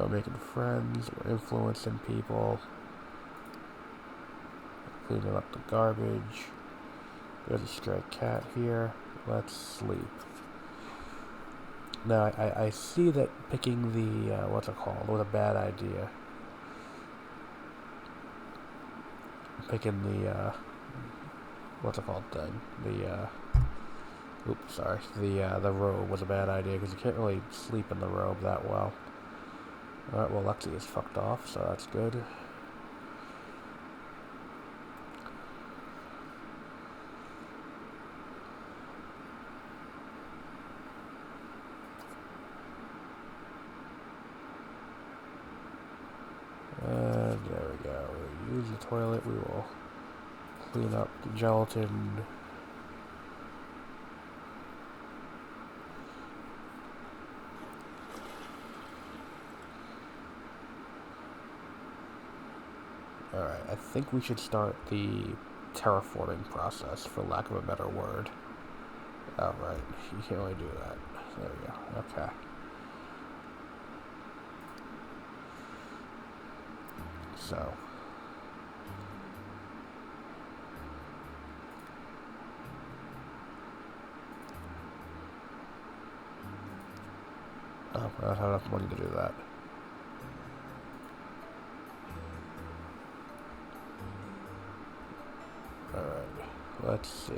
So making friends, we're influencing people, cleaning up the garbage. There's a stray cat here. Let's sleep. Now, I see that picking the, what's it called, was a bad idea. Picking the, what's it called then? Oops, sorry. The robe was a bad idea, because you can't really sleep in the robe that well. Alright, well, Lexi is fucked off, so that's good. And there we go. We'll use the toilet. We will clean up the gelatin. Alright, I think we should start the terraforming process, for lack of a better word. Oh, right. You can't really do that. There we go. Okay. So. Oh, I don't have enough money to do that. Alright. Let's see.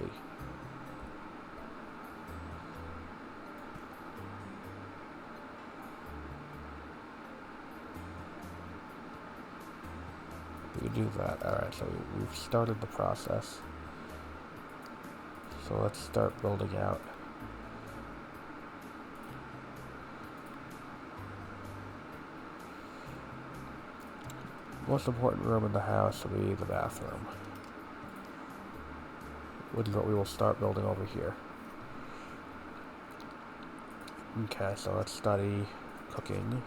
We do that. Alright, so we've started the process. So let's start building out. Most important room in the house will be the bathroom, which is what we will start building over here. Okay, so let's study cooking.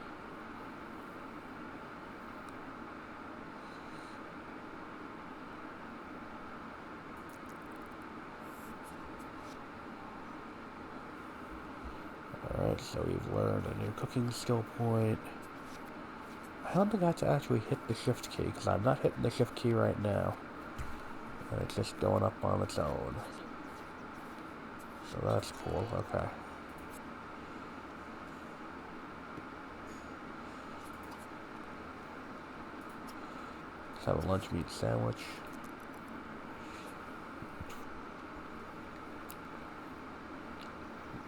Alright, so we've learned a new cooking skill point. I don't think I have to actually hit the shift key, because I'm not hitting the shift key right now. And it's just going up on its own. So that's cool, okay. Let's have a lunch meat sandwich.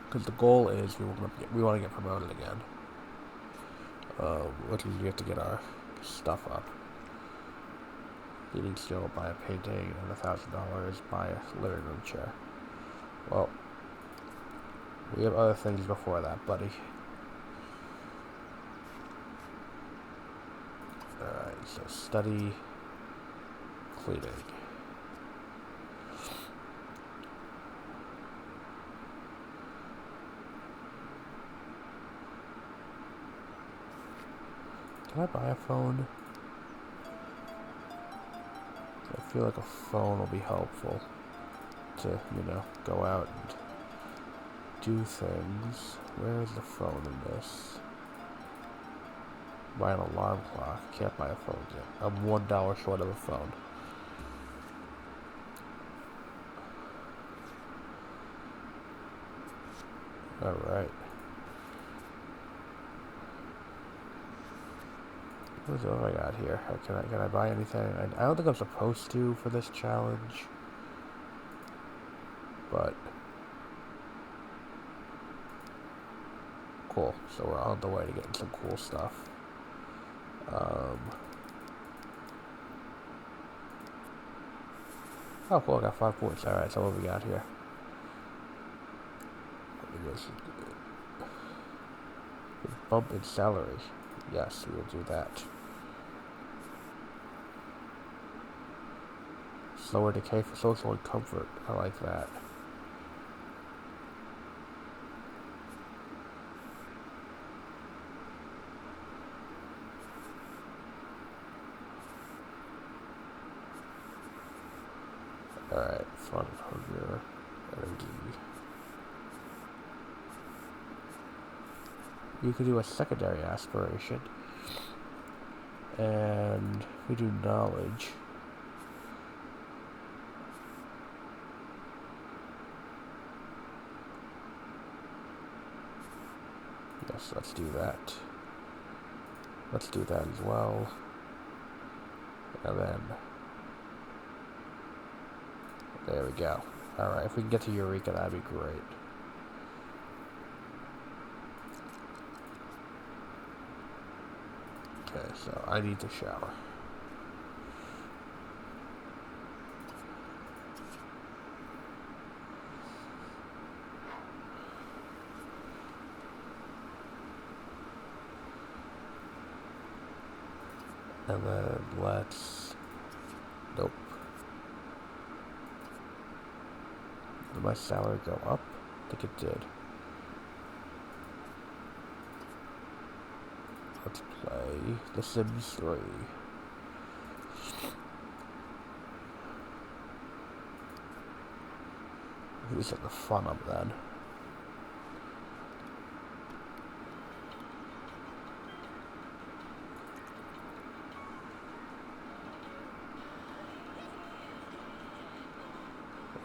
Because the goal is we want to get promoted again. Which means we have to get our stuff up. Eating skill, buy a painting, and $1,000, buy a living room chair. Well, we have other things before that, buddy. Alright, so study cleaning. Can I buy a phone? I feel like a phone will be helpful to, you know, go out and do things. Where is the phone in this? Buy an alarm clock. Can't buy a phone yet. I'm $1 short of a phone. Alright. What have I got here? Can I buy anything? I don't think I'm supposed to for this challenge. But cool. So we're on the way to getting some cool stuff. Oh, cool. I got 5 points. Alright, so what we got here? Bump in salary. Yes, we will do that. Slower decay for social and comfort. I like that. Alright, fun, hunger, energy. You could do a secondary aspiration. And we do knowledge. Yes, let's do that. Let's do that as well. And then there we go. Alright, if we can get to Eureka, that'd be great. Okay, so I need to shower. And then let's... Nope. Did my salary go up? I think it did. Let's play The Sims 3. These are the fun of then.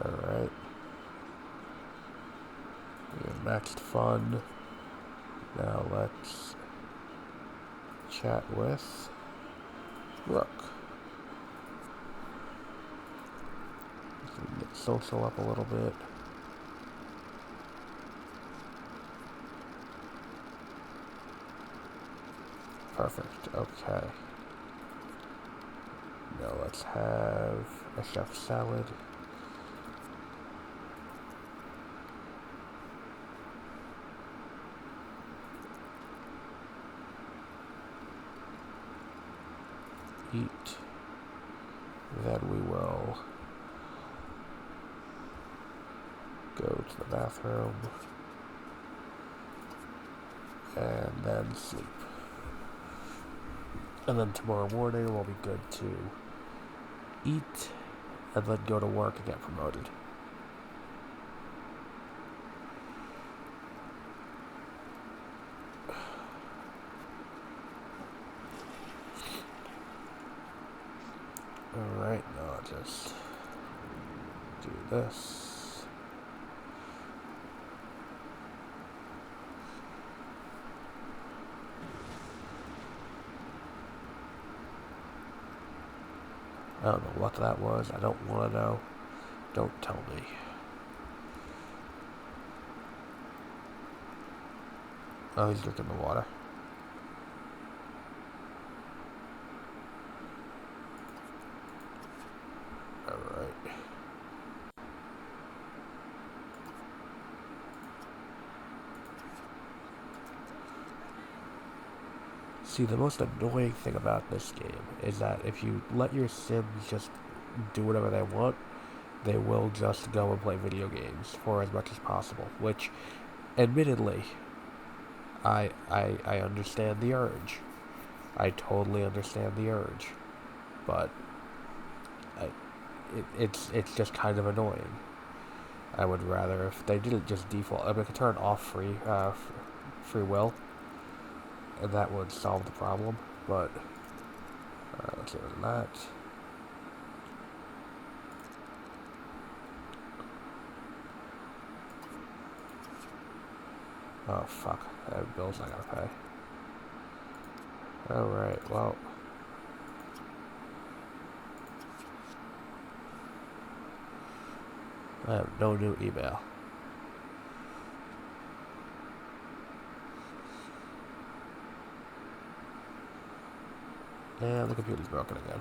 Alright. Next fun. Now let's chat with Rook. Get social up a little bit. Perfect, okay. Now let's have a chef salad. Eat. Then we will go to the bathroom and then sleep. And then tomorrow morning we'll be good to eat and then go to work and get promoted. Alright, now I'll just do this. I don't know what that was. I don't want to know. Don't tell me. Oh, he's drinking the water. Alright. See, the most annoying thing about this game is that if you let your Sims just do whatever they want, they will just go and play video games for as much as possible, which, admittedly, I understand the urge. I totally understand the urge. But it's just kind of annoying. I would rather if they didn't just default. I mean, I could turn off free will, and that would solve the problem. But let's get rid of that. Oh fuck! I have bills I gotta pay. All right, well. I have no new email. And the computer's broken again.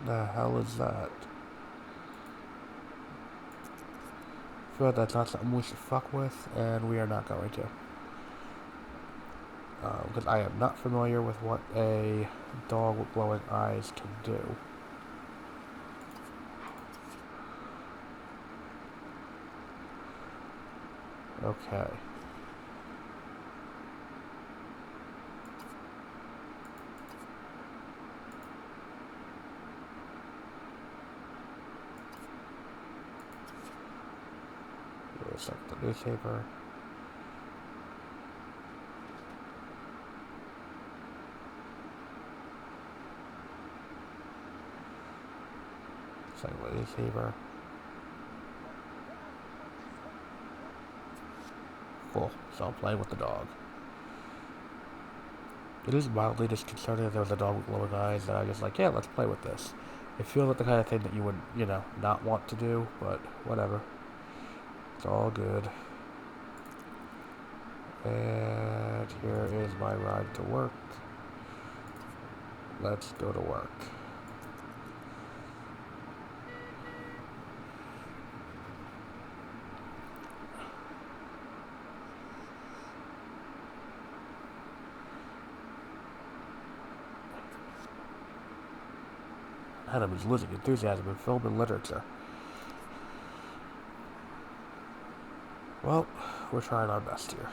The hell is that? I feel like that's not something we should fuck with, and we are not going to. Because I am not familiar with what a dog with glowing eyes can do. Okay. Here's like the newspaper. It's like the newspaper. Cool. So I'm playing with the dog. It is mildly disconcerting that there was a dog with glowing eyes, and I was just like, yeah, let's play with this. It feels like the kind of thing that you would, you know, not want to do, but whatever. It's all good. And here is my ride to work. Let's go to work. Adam is losing enthusiasm in film and literature. Well, we're trying our best here.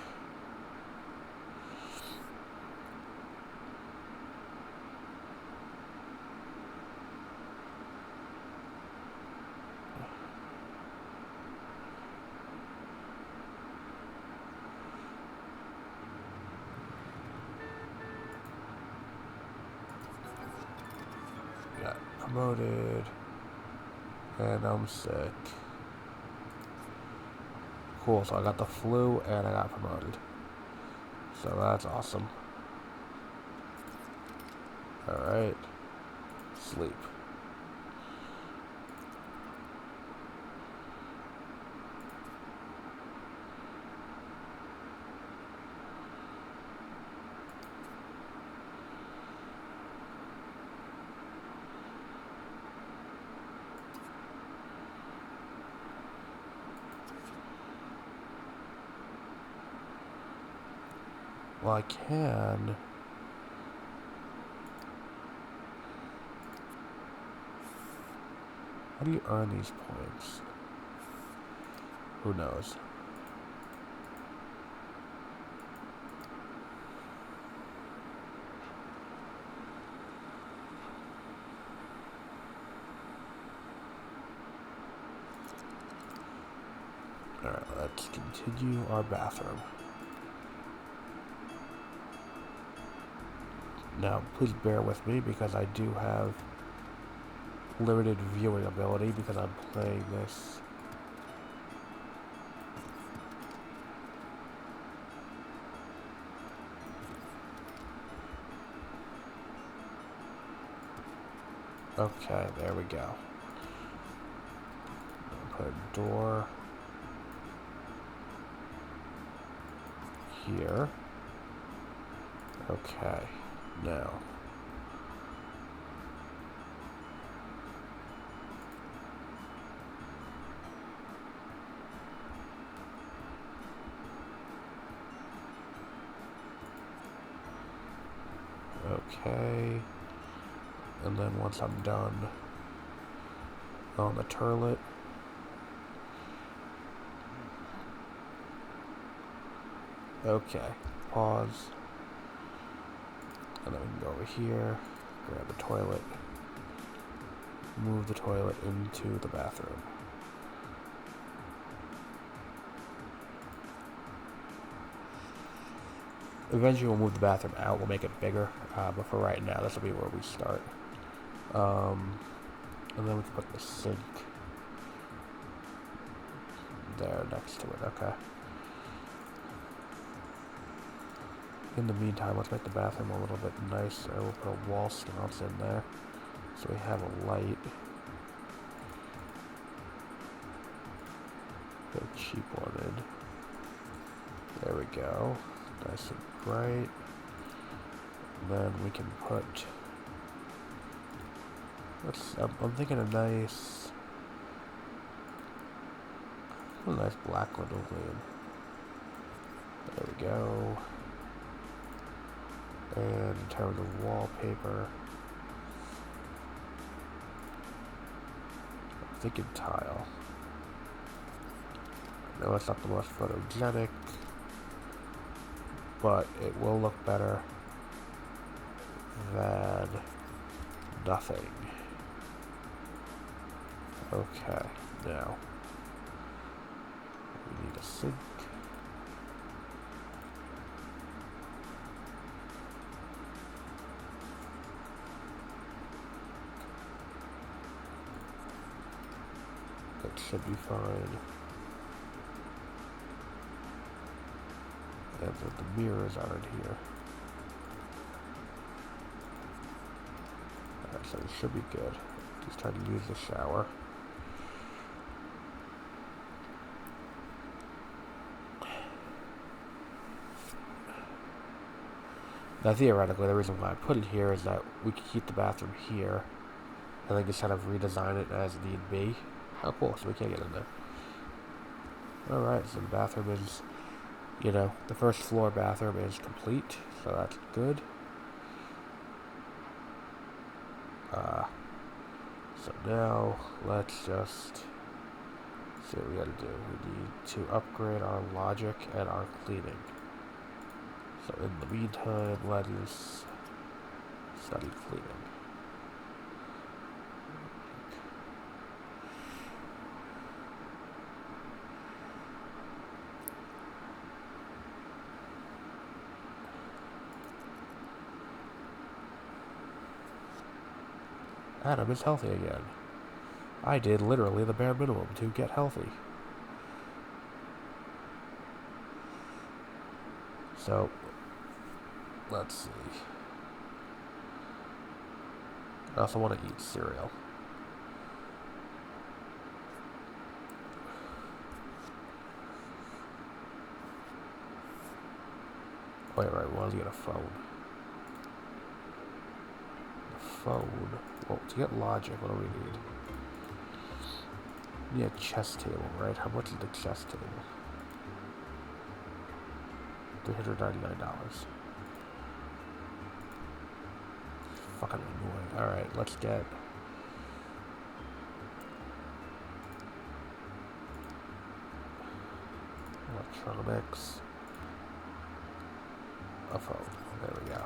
Got promoted, and I'm sick. Cool, so I got the flu and I got promoted. So that's awesome. Alright. Sleep. Well, I can. How do you earn these points? Who knows? Alright, let's continue our bathroom. Now, please bear with me because I do have limited viewing ability because I'm playing this. Okay, there we go. Put a door here. Okay, now. Okay. And then once I'm done on the toilet, okay, pause, and then we can go over here, grab the toilet, move the toilet into the bathroom. Eventually we'll move the bathroom out, we'll make it bigger, but for right now this will be where we start. And then we can put the sink there next to it, okay. In the meantime, let's make the bathroom a little bit nicer. We'll put a wall sconce in there so we have a light. Put a cheap one in. There we go. Nice and bright. And then we can put... I'm thinking a nice black linoleum. There we go. And in terms of wallpaper, I'm thinking tile. know it's not the most photogenic, but it will look better than nothing. Okay, now we need a sink. That should be fine. And then the mirrors aren't here. Alright, so it should be good. Just try to use the shower. Now theoretically, the reason why I put it here is that we could keep the bathroom here and then just kind of redesign it as need be. Oh cool, so we can't get in there. Alright, so the bathroom is, you know, the first floor bathroom is complete, so that's good. So now, let's just see what we gotta do. We need to upgrade our logic and our cleaning. So in the meantime, let us study cleaning. Adam is healthy again. I did literally the bare minimum to get healthy. So, let's see. I also want to eat cereal. Wait, right, we want to get a phone. Phone. Well, to get logic, what do we need? We need a chess table, right? How much is the chess table? $399. Fucking annoying. Alright, let's get electronics. A phone. There we go.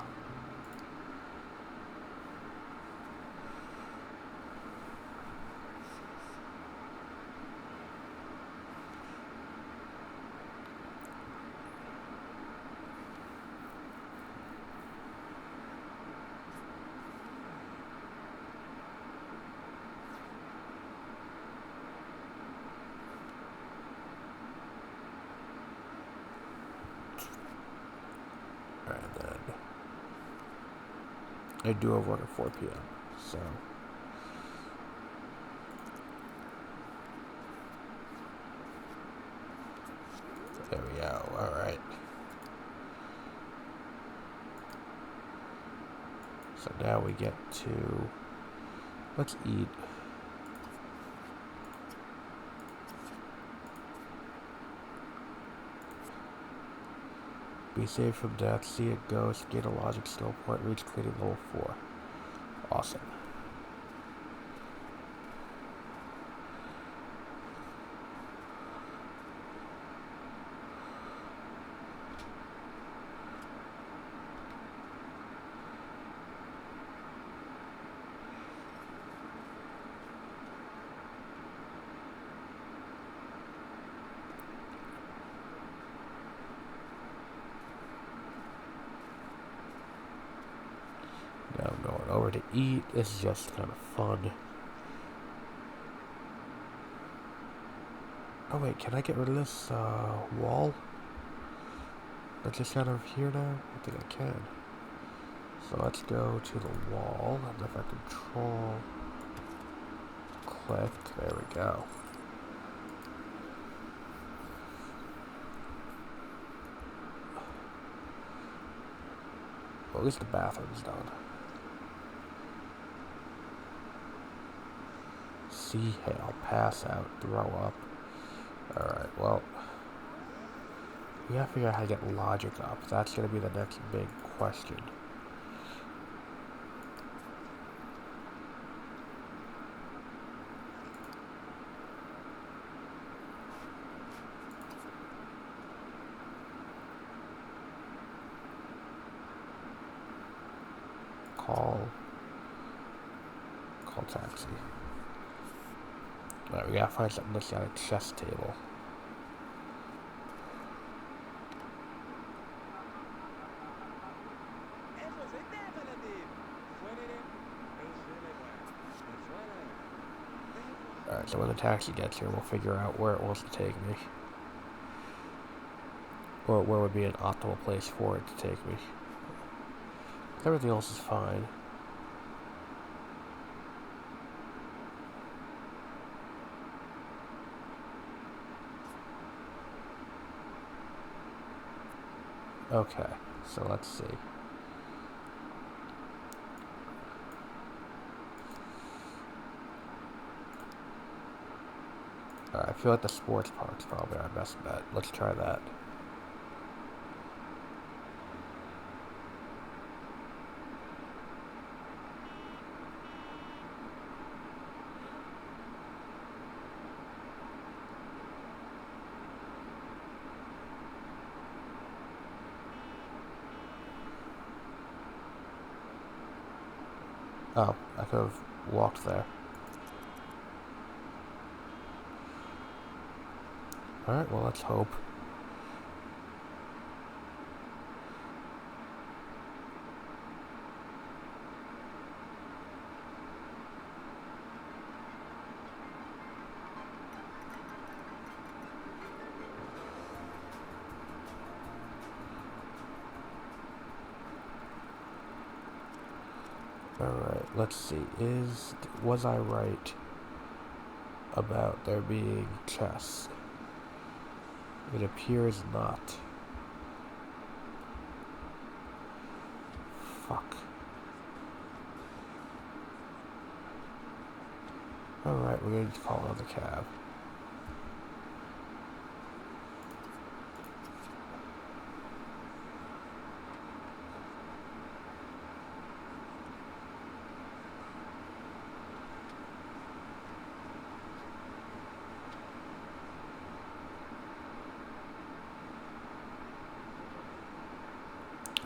I do have work at 4 p.m. So there we go. Alright. So now we get to, let's eat. Be saved from death, see a ghost, gain a logic skill point, reach cleaning level 4. Awesome. Now I'm going over to eat. This is just kind of fun. Oh wait, can I get rid of this wall? That's just kind of here now? I think I can. So let's go to the wall, and if I control click, there we go. Well, at least the bathroom's done. See hail, pass out, throw up. Alright, well, we gotta figure out how to get logic up. That's gonna be the next big question. call taxi. Alright, we gotta find something that's got a chess table. Alright, so when the taxi gets here, we'll figure out where it wants to take me. Or where would be an optimal place for it to take me. Everything else is fine. Okay, so let's see. Alright, I feel like the sports park's probably our best bet. Let's try that. Oh, I could have walked there. Alright, well, let's hope. Alright, let's see. Was I right about there being chess? It appears not. Fuck. Alright, we're going to call another cab.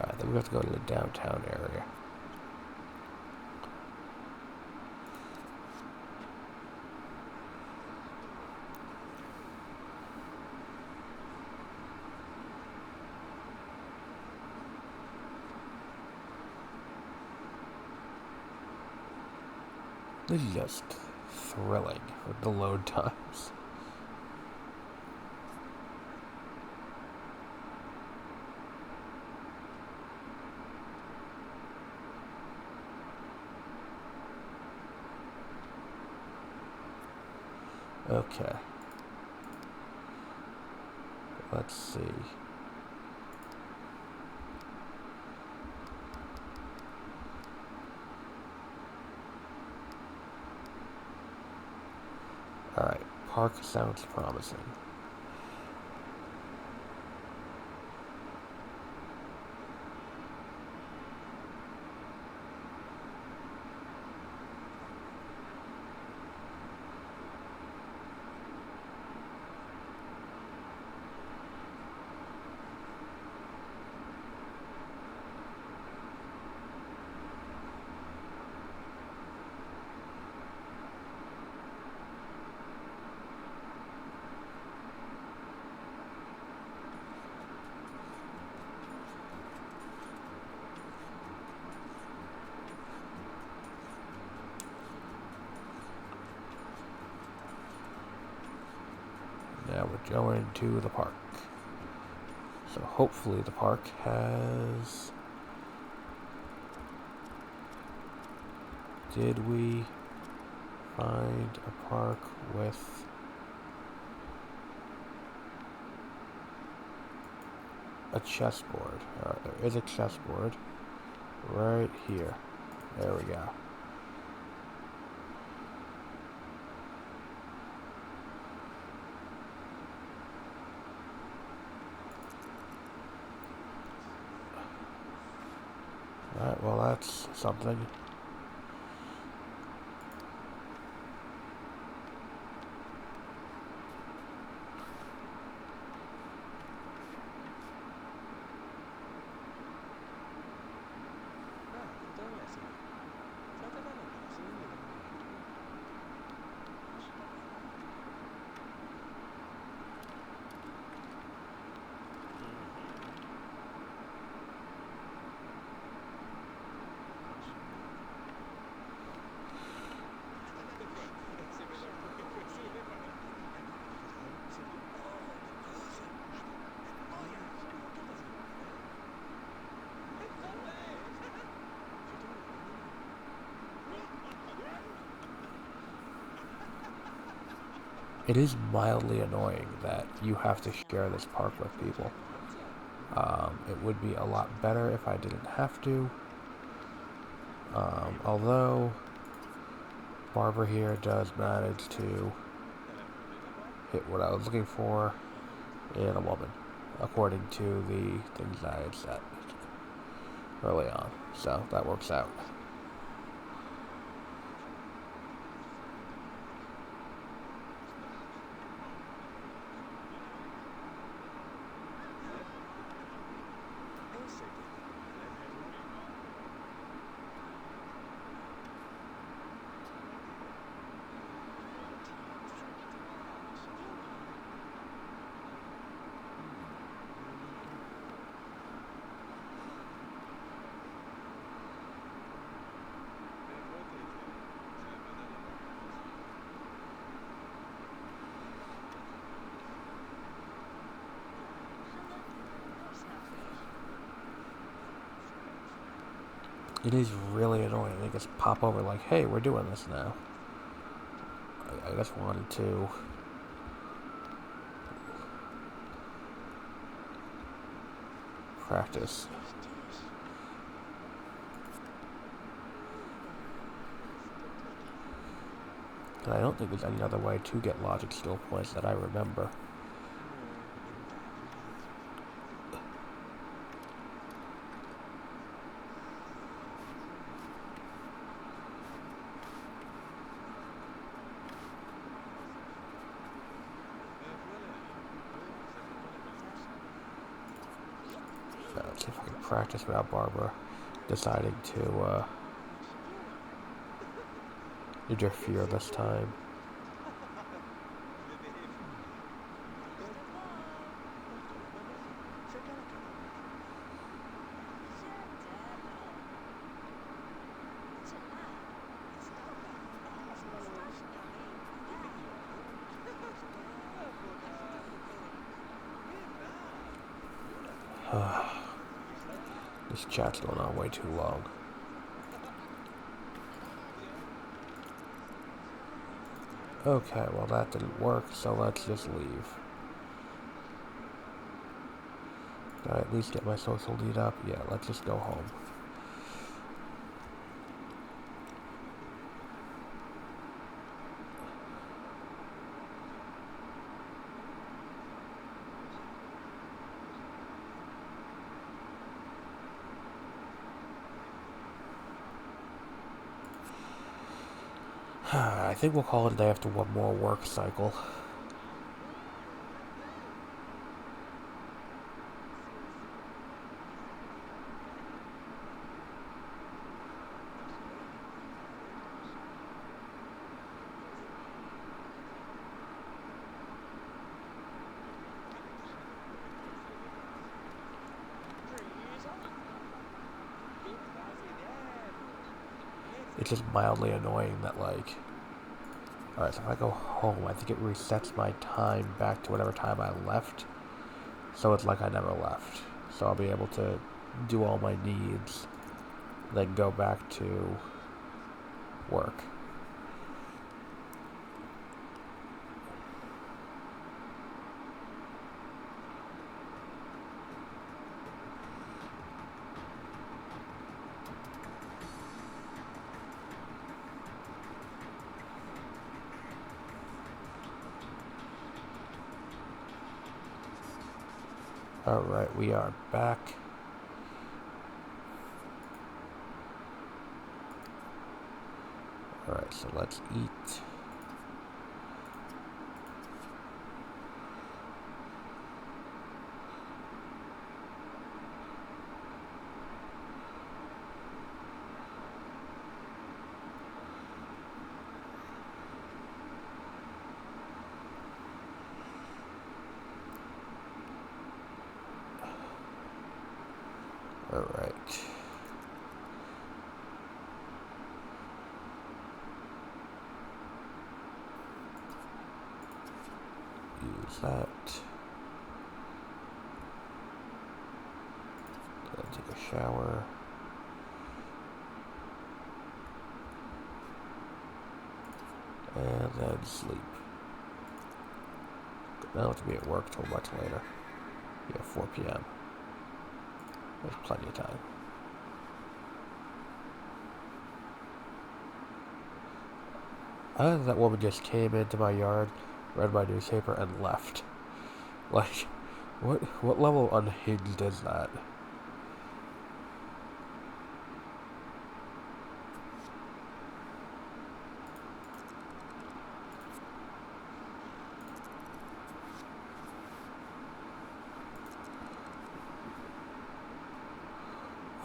Alright, then we have to go to the downtown area. This is just thrilling with the load times. Okay. Let's see. Alright, park sounds promising. Now we're going to the park. So hopefully the park has... Did we find a park with... a chessboard? Alright, there is a chessboard right here. There we go. Alright, well that's something. it is mildly annoying that you have to share this park with people. It would be a lot better if I didn't have to. Although Barbara here does manage to hit what I was looking for in a woman, according to the things I had set early on. So that works out. It is really annoying. They just pop over like, hey, we're doing this now. I just wanted to practice. And I don't think there's any other way to get logic skill points that I remember. Let's see if I can practice without Barbara deciding to interfere this time. This chat's going on way too long. Okay, well that didn't work, so let's just leave. Did I at least get my social lead up? Yeah, let's just go home. I think we'll call it a day after one more work cycle. It's just mildly annoying that, like... Alright, so if I go home, I think it resets my time back to whatever time I left. So it's like I never left. So I'll be able to do all my needs, then go back to work. Alright, we are back. Alright, so let's eat. Alright. Use that. Then take a shower. And then sleep. I don't have to be at work till much later. Yeah, 4 p.m. There's plenty of time. I think that woman just came into my yard, read my newspaper, and left. Like, what level of unhinged is that?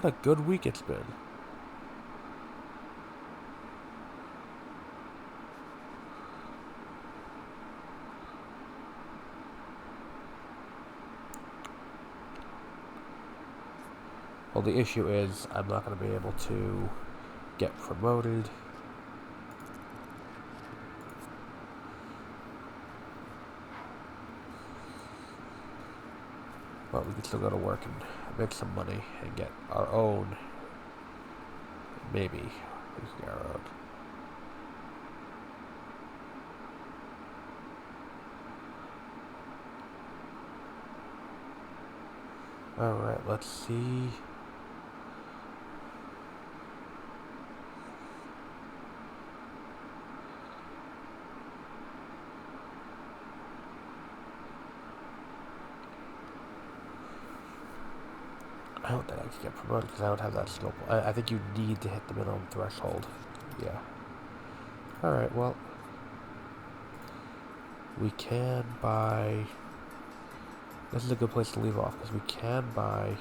What a good week it's been. Well, the issue is I'm not going to be able to get promoted. But we can still go to work and make some money and get our own. Maybe we can get our own. Alright, let's see. I don't think I can get promoted because I don't have that skill. I think you need to hit the minimum threshold. Yeah. Alright, well. We can buy... This is a good place to leave off because we can buy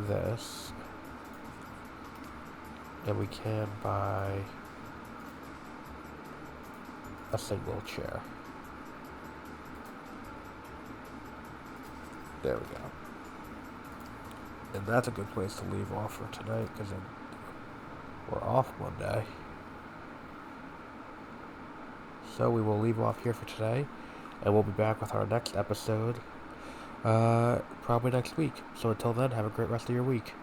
this. And we can buy a single chair. There we go. And that's a good place to leave off for tonight because we're off Monday. So we will leave off here for today. And we'll be back with our next episode probably next week. So until then, have a great rest of your week.